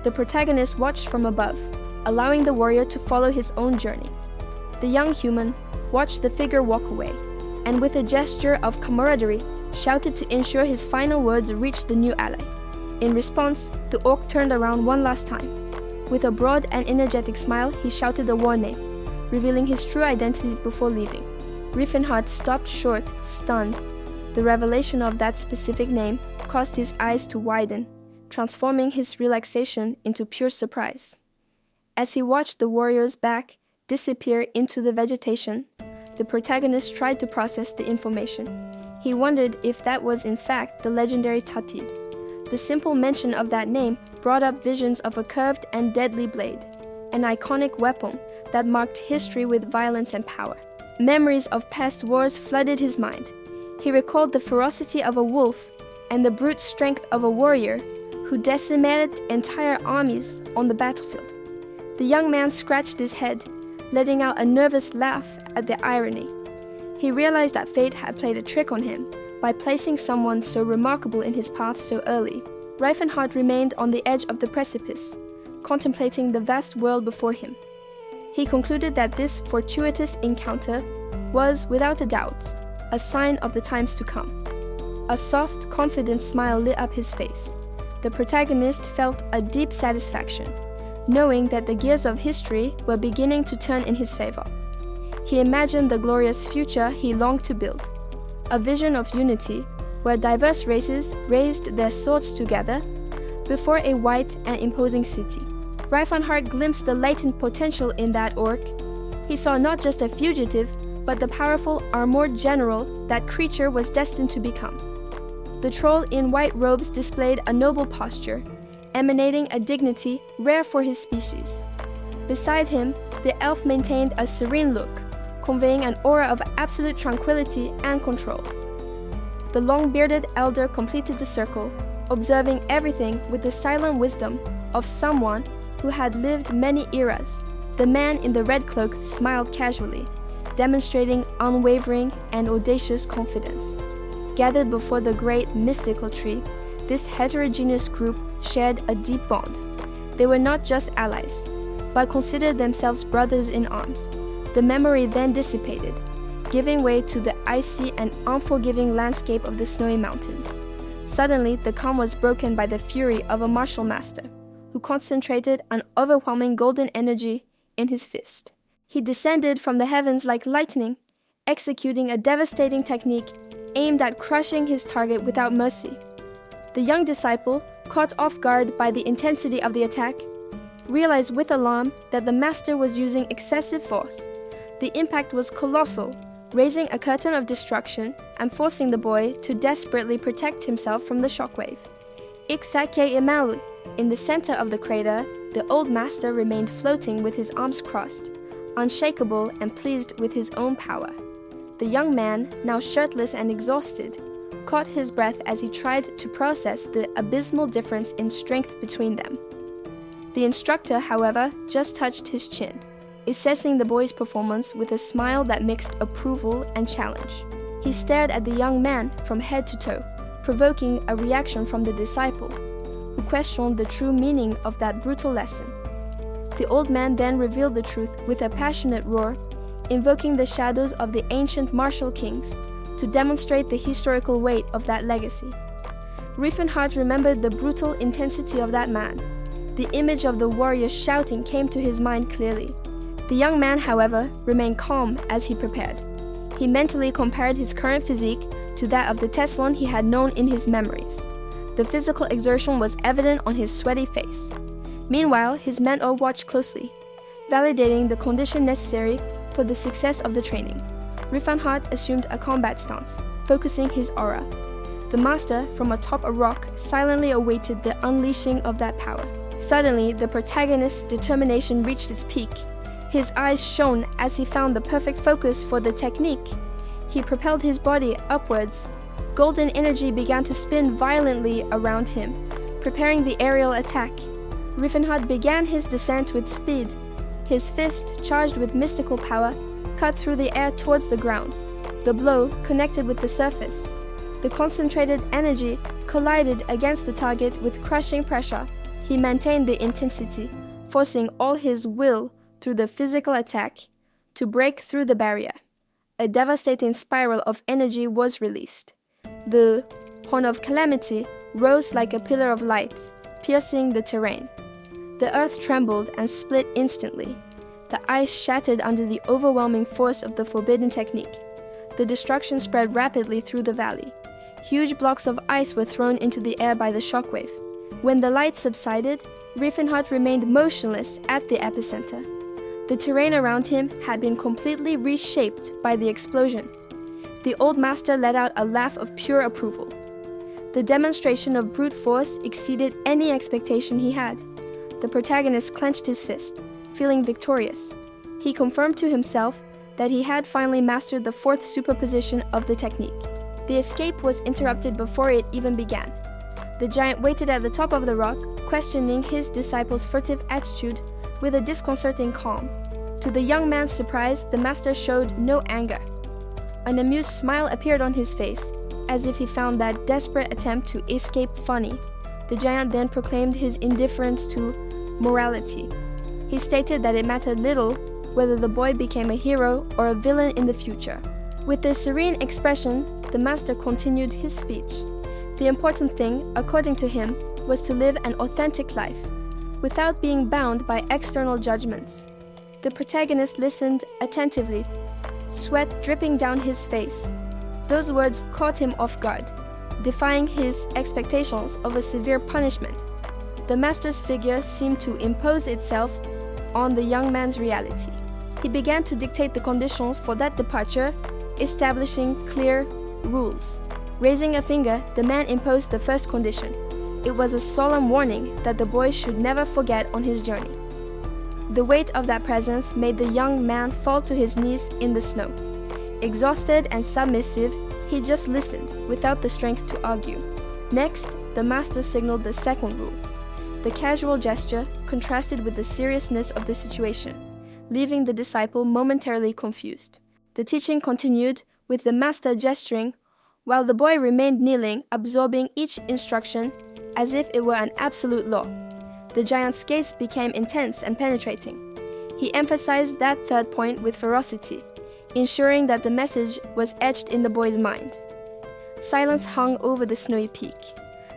The protagonist watched from above, allowing the warrior to follow his own journey. The young human watched the figure walk away, and with a gesture of camaraderie, shouted to ensure his final words reached the new ally. In response, the orc turned around one last time. With a broad and energetic smile, he shouted a war name, revealing his true identity before leaving. Riefenhardt stopped short, stunned. The revelation of that specific name caused his eyes to widen, transforming his relaxation into pure surprise. As he watched the warrior's back disappear into the vegetation, the protagonist tried to process the information. He wondered if that was in fact the legendary Tatid. The simple mention of that name brought up visions of a curved and deadly blade, an iconic weapon that marked history with violence and power. Memories of past wars flooded his mind. He recalled the ferocity of a wolf and the brute strength of a warrior who decimated entire armies on the battlefield. The young man scratched his head, letting out a nervous laugh at the irony. He realized that fate had played a trick on him by placing someone so remarkable in his path so early. Riefenhardt remained on the edge of the precipice, contemplating the vast world before him. He concluded that this fortuitous encounter was, without a doubt, a sign of the times to come. A soft, confident smile lit up his face. The protagonist felt a deep satisfaction, knowing that the gears of history were beginning to turn in his favor. He imagined the glorious future he longed to build, a vision of unity where diverse races raised their swords together before a white and imposing city. Riefenhardt glimpsed the latent potential in that orc. He saw not just a fugitive, but the powerful armored general that creature was destined to become. The troll in white robes displayed a noble posture, emanating a dignity rare for his species. Beside him, the elf maintained a serene look, conveying an aura of absolute tranquility and control. The long-bearded elder completed the circle, observing everything with the silent wisdom of someone who had lived many eras. The man in the red cloak smiled casually, demonstrating unwavering and audacious confidence. Gathered before the great mystical tree, this heterogeneous group shared a deep bond. They were not just allies, but considered themselves brothers in arms. The memory then dissipated, giving way to the icy and unforgiving landscape of the snowy mountains. Suddenly, the calm was broken by the fury of a martial master, who concentrated an overwhelming golden energy in his fist. He descended from the heavens like lightning, executing a devastating technique aimed at crushing his target without mercy. The young disciple, caught off guard by the intensity of the attack, realized with alarm that the master was using excessive force. The impact was colossal, raising a curtain of destruction and forcing the boy to desperately protect himself from the shockwave. Ixake Imalu. In the center of the crater, the old master remained floating with his arms crossed, unshakable and pleased with his own power. The young man, now shirtless and exhausted, caught his breath as he tried to process the abysmal difference in strength between them. The instructor, however, just touched his chin, assessing the boy's performance with a smile that mixed approval and challenge. He stared at the young man from head to toe, provoking a reaction from the disciple, who questioned the true meaning of that brutal lesson. The old man then revealed the truth with a passionate roar, invoking the shadows of the ancient martial kings to demonstrate the historical weight of that legacy. Riefenhardt remembered the brutal intensity of that man. The image of the warrior shouting came to his mind clearly. The young man, however, remained calm as he prepared. He mentally compared his current physique to that of the Teslan he had known in his memories. The physical exertion was evident on his sweaty face. Meanwhile, his mentor watched closely, validating the condition necessary for the success of the training. Riefenhardt assumed a combat stance, focusing his aura. The master, from atop a rock, silently awaited the unleashing of that power. Suddenly, the protagonist's determination reached its peak. His eyes shone as he found the perfect focus for the technique. He propelled his body upwards. Golden energy began to spin violently around him, preparing the aerial attack. Riefenstahl began his descent with speed. His fist, charged with mystical power, cut through the air towards the ground. The blow connected with the surface. The concentrated energy collided against the target with crushing pressure. He maintained the intensity, forcing all his will through the physical attack to break through the barrier. A devastating spiral of energy was released. The Horn of Calamity rose like a pillar of light, piercing the terrain. The earth trembled and split instantly. The ice shattered under the overwhelming force of the forbidden technique. The destruction spread rapidly through the valley. Huge blocks of ice were thrown into the air by the shockwave. When the light subsided, Riefenstahl remained motionless at the epicenter. The terrain around him had been completely reshaped by the explosion. The old master let out a laugh of pure approval. The demonstration of brute force exceeded any expectation he had. The protagonist clenched his fist, feeling victorious. He confirmed to himself that he had finally mastered the fourth superposition of the technique. The escape was interrupted before it even began. The giant waited at the top of the rock, questioning his disciple's furtive attitude with a disconcerting calm. To the young man's surprise, the master showed no anger. An amused smile appeared on his face, as if he found that desperate attempt to escape funny. The giant then proclaimed his indifference to morality. He stated that it mattered little whether the boy became a hero or a villain in the future. With a serene expression, the master continued his speech. The important thing, according to him, was to live an authentic life, without being bound by external judgments. The protagonist listened attentively, sweat dripping down his face. Those words caught him off guard, defying his expectations of a severe punishment. The master's figure seemed to impose itself on the young man's reality. He began to dictate the conditions for that departure, establishing clear rules. Raising a finger, the man imposed the first condition. It was a solemn warning that the boy should never forget on his journey. The weight of that presence made the young man fall to his knees in the snow. Exhausted and submissive, he just listened, without the strength to argue. Next, the master signaled the second rule. The casual gesture contrasted with the seriousness of the situation, leaving the disciple momentarily confused. The teaching continued, with the master gesturing, while the boy remained kneeling, absorbing each instruction as if it were an absolute law. The giant's gaze became intense and penetrating. He emphasized that third point with ferocity, ensuring that the message was etched in the boy's mind. Silence hung over the snowy peak.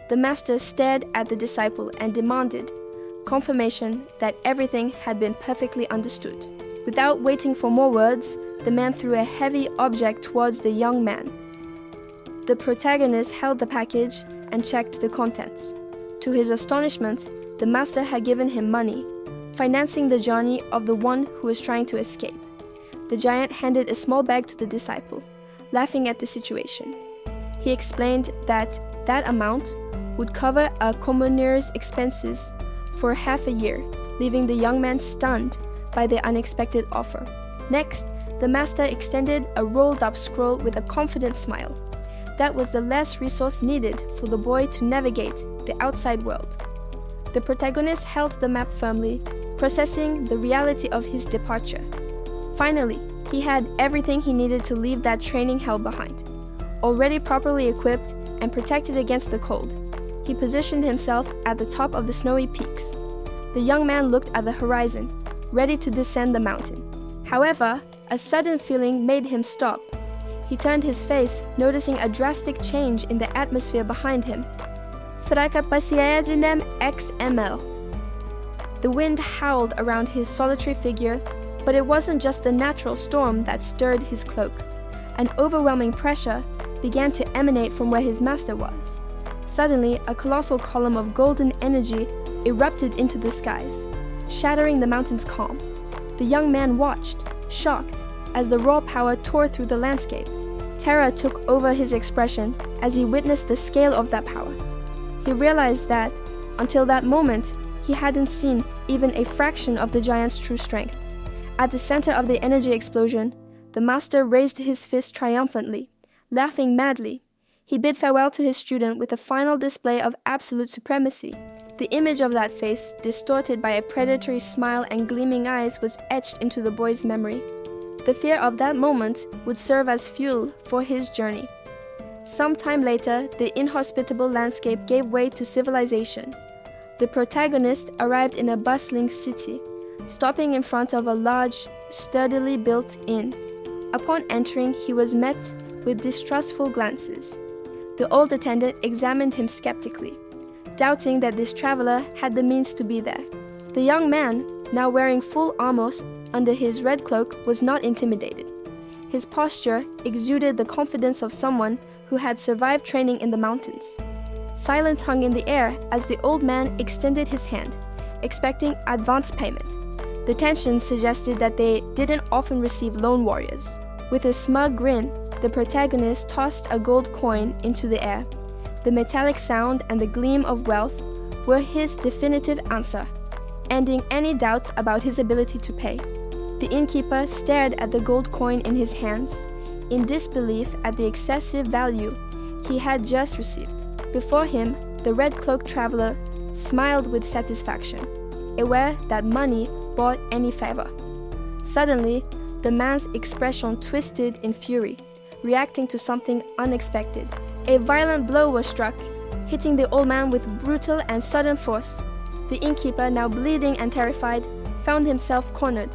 The master stared at the disciple and demanded confirmation that everything had been perfectly understood. Without waiting for more words, the man threw a heavy object towards the young man. The protagonist held the package and checked the contents. To his astonishment, the master had given him money, financing the journey of the one who was trying to escape. The giant handed a small bag to the disciple, laughing at the situation. He explained that that amount would cover a commoner's expenses for half a year, leaving the young man stunned by the unexpected offer. Next, the master extended a rolled-up scroll with a confident smile. That was the last resource needed for the boy to navigate the outside world. The protagonist held the map firmly, processing the reality of his departure. Finally, he had everything he needed to leave that training hell behind. Already properly equipped and protected against the cold, he positioned himself at the top of the snowy peaks. The young man looked at the horizon, ready to descend the mountain. However, a sudden feeling made him stop. He turned his face, noticing a drastic change in the atmosphere behind him. Fracapasiazinem XML. The wind howled around his solitary figure, but it wasn't just the natural storm that stirred his cloak. An overwhelming pressure began to emanate from where his master was. Suddenly, a colossal column of golden energy erupted into the skies, shattering the mountain's calm. The young man watched, shocked, as the raw power tore through the landscape, Terror took over his expression as he witnessed the scale of that power. He realized that, until that moment, he hadn't seen even a fraction of the giant's true strength. At the center of the energy explosion, the master raised his fist triumphantly, laughing madly. He bid farewell to his student with a final display of absolute supremacy. The image of that face, distorted by a predatory smile and gleaming eyes, was etched into the boy's memory. The fear of that moment would serve as fuel for his journey. Some time later, the inhospitable landscape gave way to civilization. The protagonist arrived in a bustling city, stopping in front of a large, sturdily built inn. Upon entering, he was met with distrustful glances. The old attendant examined him skeptically, doubting that this traveler had the means to be there. The young man, now wearing full armor under his red cloak, was not intimidated. His posture exuded the confidence of someone who had survived training in the mountains. Silence hung in the air as the old man extended his hand, expecting advance payment. The tension suggested that they didn't often receive lone warriors. With a smug grin, the protagonist tossed a gold coin into the air. The metallic sound and the gleam of wealth were his definitive answer, ending any doubts about his ability to pay. The innkeeper stared at the gold coin in his hands, in disbelief at the excessive value he had just received. Before him, the red-cloaked traveler smiled with satisfaction, aware that money bought any favor. Suddenly, the man's expression twisted in fury, reacting to something unexpected. A violent blow was struck, hitting the old man with brutal and sudden force. The innkeeper, now bleeding and terrified, found himself cornered.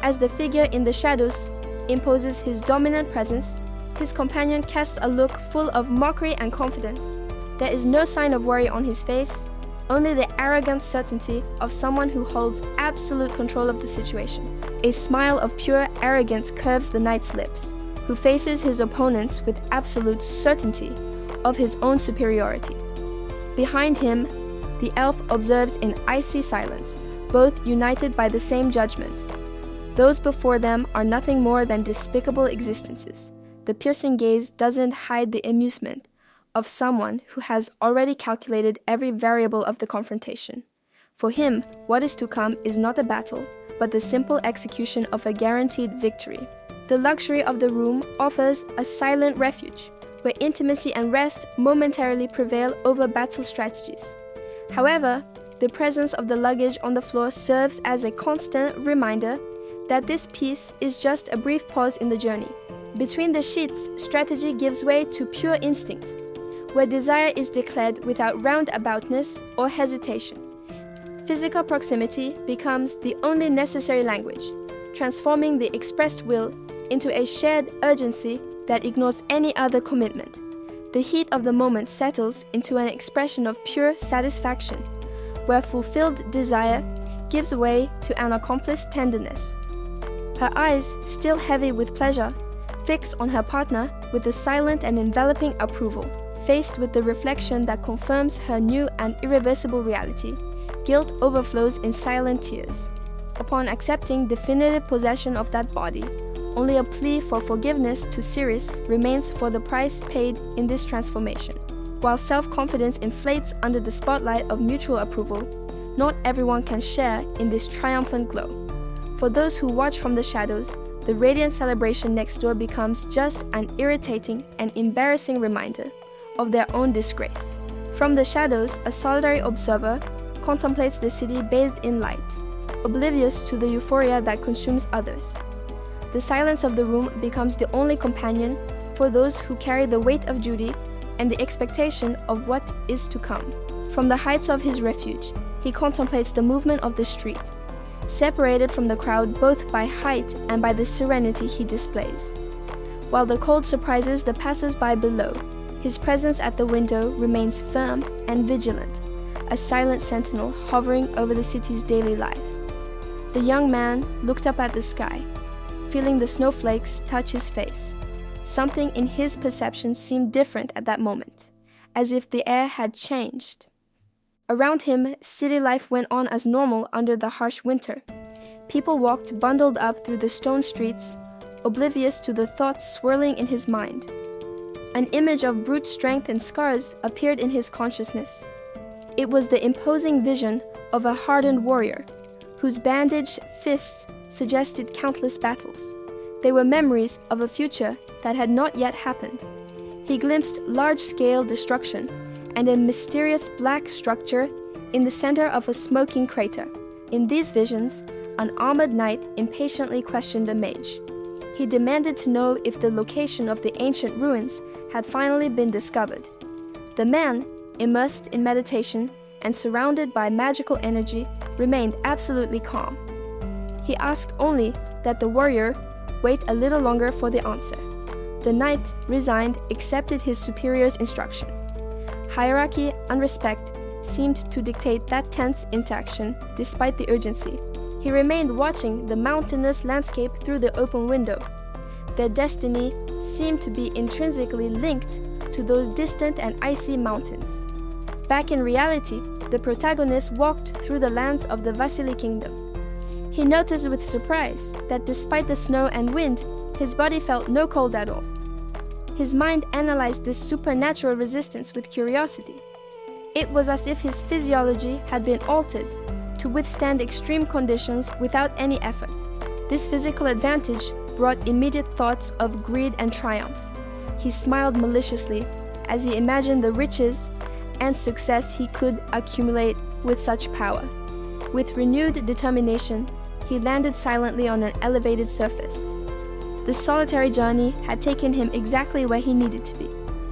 As the figure in the shadows imposes his dominant presence, his companion casts a look full of mockery and confidence. There is no sign of worry on his face, only the arrogant certainty of someone who holds absolute control of the situation. A smile of pure arrogance curves the knight's lips, who faces his opponents with absolute certainty of his own superiority. Behind him, the elf observes in icy silence, both united by the same judgment. Those before them are nothing more than despicable existences. The piercing gaze doesn't hide the amusement of someone who has already calculated every variable of the confrontation. For him, what is to come is not a battle, but the simple execution of a guaranteed victory. The luxury of the room offers a silent refuge, where intimacy and rest momentarily prevail over battle strategies. However, the presence of the luggage on the floor serves as a constant reminder that this piece is just a brief pause in the journey. Between the sheets, strategy gives way to pure instinct, where desire is declared without roundaboutness or hesitation. Physical proximity becomes the only necessary language, transforming the expressed will into a shared urgency that ignores any other commitment. The heat of the moment settles into an expression of pure satisfaction, where fulfilled desire gives way to an accomplished tenderness. Her eyes, still heavy with pleasure, fixed on her partner with a silent and enveloping approval. Faced with the reflection that confirms her new and irreversible reality, guilt overflows in silent tears. Upon accepting definitive possession of that body, only a plea for forgiveness to Sirius remains for the price paid in this transformation. While self-confidence inflates under the spotlight of mutual approval, not everyone can share in this triumphant glow. For those who watch from the shadows, the radiant celebration next door becomes just an irritating and embarrassing reminder of their own disgrace. From the shadows, a solitary observer contemplates the city bathed in light, oblivious to the euphoria that consumes others. The silence of the room becomes the only companion for those who carry the weight of duty and the expectation of what is to come. From the heights of his refuge, he contemplates the movement of the street, separated from the crowd both by height and by the serenity he displays. While the cold surprises the passers-by below, his presence at the window remains firm and vigilant, a silent sentinel hovering over the city's daily life. The young man looked up at the sky, feeling the snowflakes touch his face. Something in his perception seemed different at that moment, as if the air had changed. Around him, city life went on as normal under the harsh winter. People walked bundled up through the stone streets, oblivious to the thoughts swirling in his mind. An image of brute strength and scars appeared in his consciousness. It was the imposing vision of a hardened warrior, whose bandaged fists suggested countless battles. They were memories of a future that had not yet happened. He glimpsed large-scale destruction and a mysterious black structure in the center of a smoking crater. In these visions, an armored knight impatiently questioned a mage. He demanded to know if the location of the ancient ruins had finally been discovered. The man, immersed in meditation and surrounded by magical energy, remained absolutely calm. He asked only that the warrior wait a little longer for the answer. The knight, resigned, accepted his superior's instruction. Hierarchy and respect seemed to dictate that tense interaction despite the urgency. He remained watching the mountainous landscape through the open window. Their destiny seemed to be intrinsically linked to those distant and icy mountains. Back in reality, the protagonist walked through the lands of the Vasily kingdom. He noticed with surprise that despite the snow and wind, his body felt no cold at all. His mind analyzed this supernatural resistance with curiosity. It was as if his physiology had been altered to withstand extreme conditions without any effort. This physical advantage brought immediate thoughts of greed and triumph. He smiled maliciously as he imagined the riches and success he could accumulate with such power. With renewed determination, he landed silently on an elevated surface. The solitary journey had taken him exactly where he needed to be.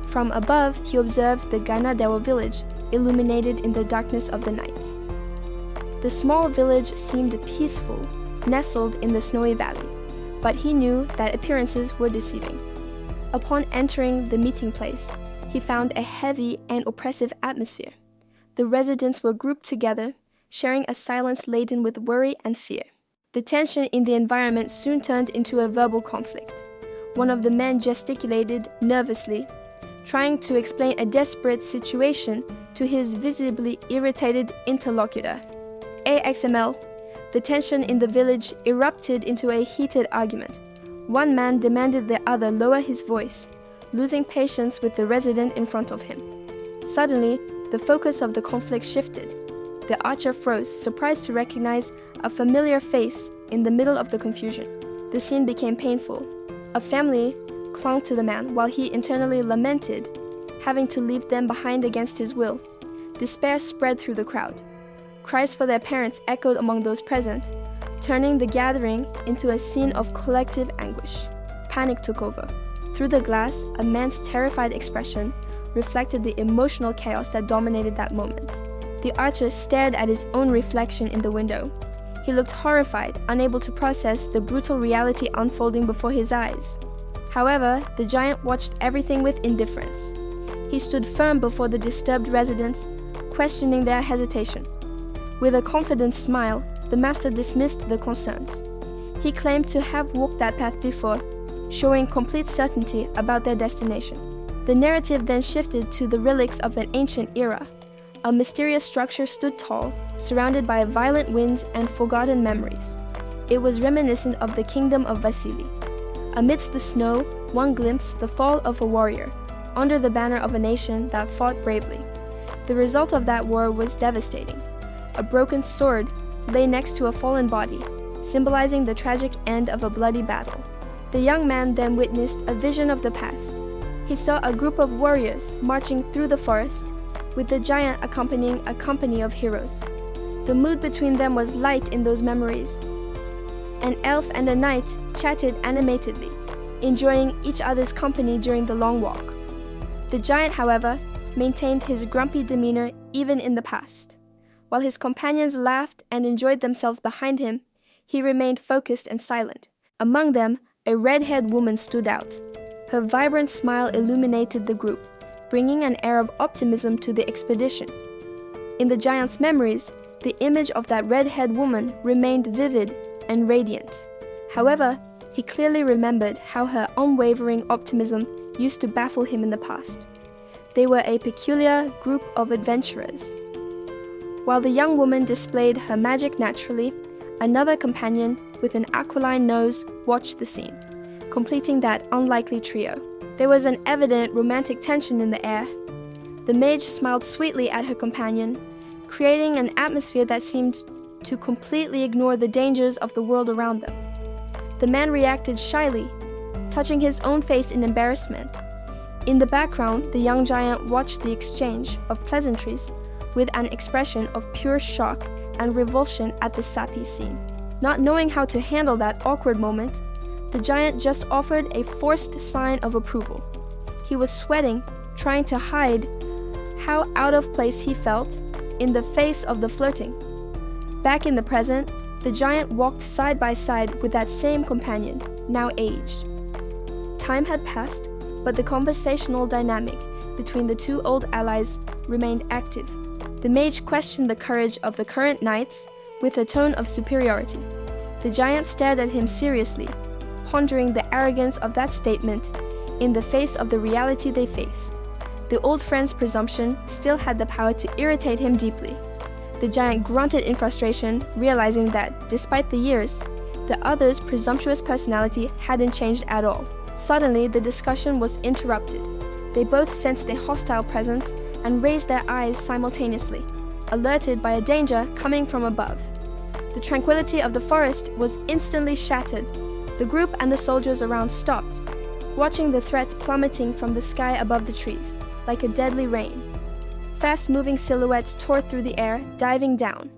From above, he observed the Ganadero village, illuminated in the darkness of the night. The small village seemed peaceful, nestled in the snowy valley, but he knew that appearances were deceiving. Upon entering the meeting place, he found a heavy and oppressive atmosphere. The residents were grouped together, sharing a silence laden with worry and fear. The tension in the environment soon turned into a verbal conflict. One of the men gesticulated nervously, trying to explain a desperate situation to his visibly irritated interlocutor. AXML, the tension in the village erupted into a heated argument. One man demanded the other lower his voice, losing patience with the resident in front of him. Suddenly, the focus of the conflict shifted. The archer froze, surprised to recognize a familiar face in the middle of the confusion. The scene became painful. A family clung to the man while he internally lamented, having to leave them behind against his will. Despair spread through the crowd. Cries for their parents echoed among those present, turning the gathering into a scene of collective anguish. Panic took over. Through the glass, a man's terrified expression reflected the emotional chaos that dominated that moment. The archer stared at his own reflection in the window. He looked horrified, unable to process the brutal reality unfolding before his eyes. However, the giant watched everything with indifference. He stood firm before the disturbed residents, questioning their hesitation. With a confident smile, the master dismissed the concerns. He claimed to have walked that path before, showing complete certainty about their destination. The narrative then shifted to the relics of an ancient era. A mysterious structure stood tall, surrounded by violent winds and forgotten memories. It was reminiscent of the kingdom of Vasily. Amidst the snow, one glimpsed the fall of a warrior, under the banner of a nation that fought bravely. The result of that war was devastating. A broken sword lay next to a fallen body, symbolizing the tragic end of a bloody battle. The young man then witnessed a vision of the past. He saw a group of warriors marching through the forest, with the giant accompanying a company of heroes. The mood between them was light in those memories. An elf and a knight chatted animatedly, enjoying each other's company during the long walk. The giant, however, maintained his grumpy demeanor even in the past. While his companions laughed and enjoyed themselves behind him, he remained focused and silent. Among them, a red-haired woman stood out. Her vibrant smile illuminated the group, bringing an air of optimism to the expedition. In the giant's memories, the image of that red-haired woman remained vivid and radiant. However, he clearly remembered how her unwavering optimism used to baffle him in the past. They were a peculiar group of adventurers. While the young woman displayed her magic naturally, another companion with an aquiline nose watched the scene. completing that unlikely trio. There was an evident romantic tension in the air. The mage smiled sweetly at her companion, creating an atmosphere that seemed to completely ignore the dangers of the world around them. The man reacted shyly, touching his own face in embarrassment. In the background, the young giant watched the exchange of pleasantries with an expression of pure shock and revulsion at the sappy scene. Not knowing how to handle that awkward moment, the giant just offered a forced sign of approval. He was sweating, trying to hide how out of place he felt in the face of the flirting. Back in the present, the giant walked side by side with that same companion, now aged. Time had passed, but the conversational dynamic between the two old allies remained active. The mage questioned the courage of the current knights with a tone of superiority. The giant stared at him seriously, pondering the arrogance of that statement in the face of the reality they faced. The old friend's presumption still had the power to irritate him deeply. The giant grunted in frustration, realizing that, despite the years, the other's presumptuous personality hadn't changed at all. Suddenly, the discussion was interrupted. They both sensed a hostile presence and raised their eyes simultaneously, alerted by a danger coming from above. The tranquility of the forest was instantly shattered. The group and the soldiers around stopped, watching the threat plummeting from the sky above the trees, like a deadly rain. Fast-moving silhouettes tore through the air, diving down.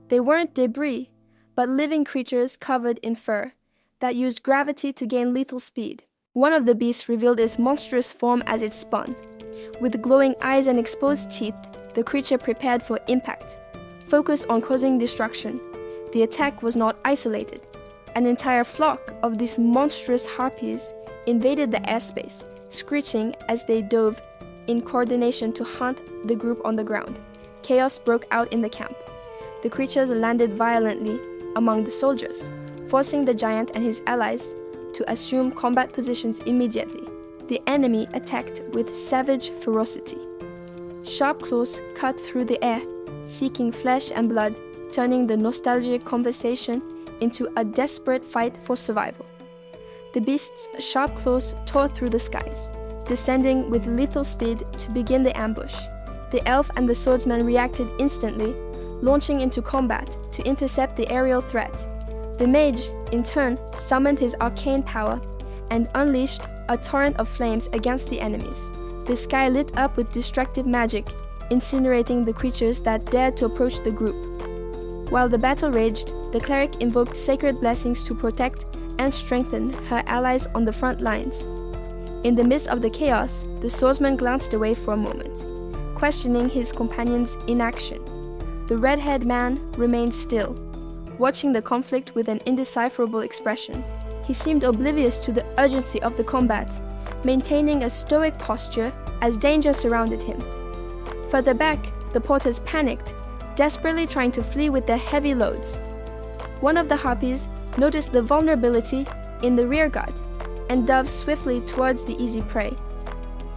They weren't debris, but living creatures covered in fur that used gravity to gain lethal speed. One of the beasts revealed its monstrous form as it spun. With glowing eyes and exposed teeth, the creature prepared for impact, focused on causing destruction. The attack was not isolated. An entire flock of these monstrous harpies invaded the airspace, screeching as they dove in coordination to hunt the group on the ground. Chaos broke out in the camp. The creatures landed violently among the soldiers, forcing the giant and his allies to assume combat positions immediately. The enemy attacked with savage ferocity. Sharp claws cut through the air, seeking flesh and blood, turning the nostalgic conversation into a desperate fight for survival. The beast's sharp claws tore through the skies, descending with lethal speed to begin the ambush. The elf and the swordsman reacted instantly, launching into combat to intercept the aerial threat. The mage, in turn, summoned his arcane power and unleashed a torrent of flames against the enemies. The sky lit up with destructive magic, incinerating the creatures that dared to approach the group. While the battle raged, the cleric invoked sacred blessings to protect and strengthen her allies on the front lines. In the midst of the chaos, the swordsman glanced away for a moment, questioning his companion's inaction. The red-haired man remained still, watching the conflict with an indecipherable expression. He seemed oblivious to the urgency of the combat, maintaining a stoic posture as danger surrounded him. Further back, the porters panicked, desperately trying to flee with their heavy loads. One of the harpies noticed the vulnerability in the rearguard and dove swiftly towards the easy prey.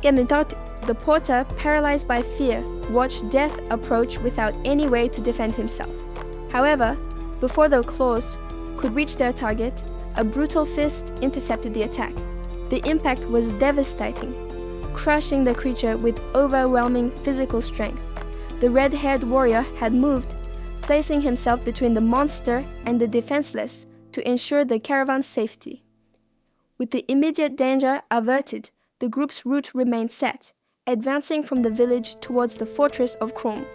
The porter, paralyzed by fear, watched death approach without any way to defend himself. However, before the claws could reach their target, a brutal fist intercepted the attack. The impact was devastating, crushing the creature with overwhelming physical strength. The red-haired warrior had moved, placing himself between the monster and the defenseless to ensure the caravan's safety. With the immediate danger averted, the group's route remained set, advancing from the village towards the fortress of Chrome.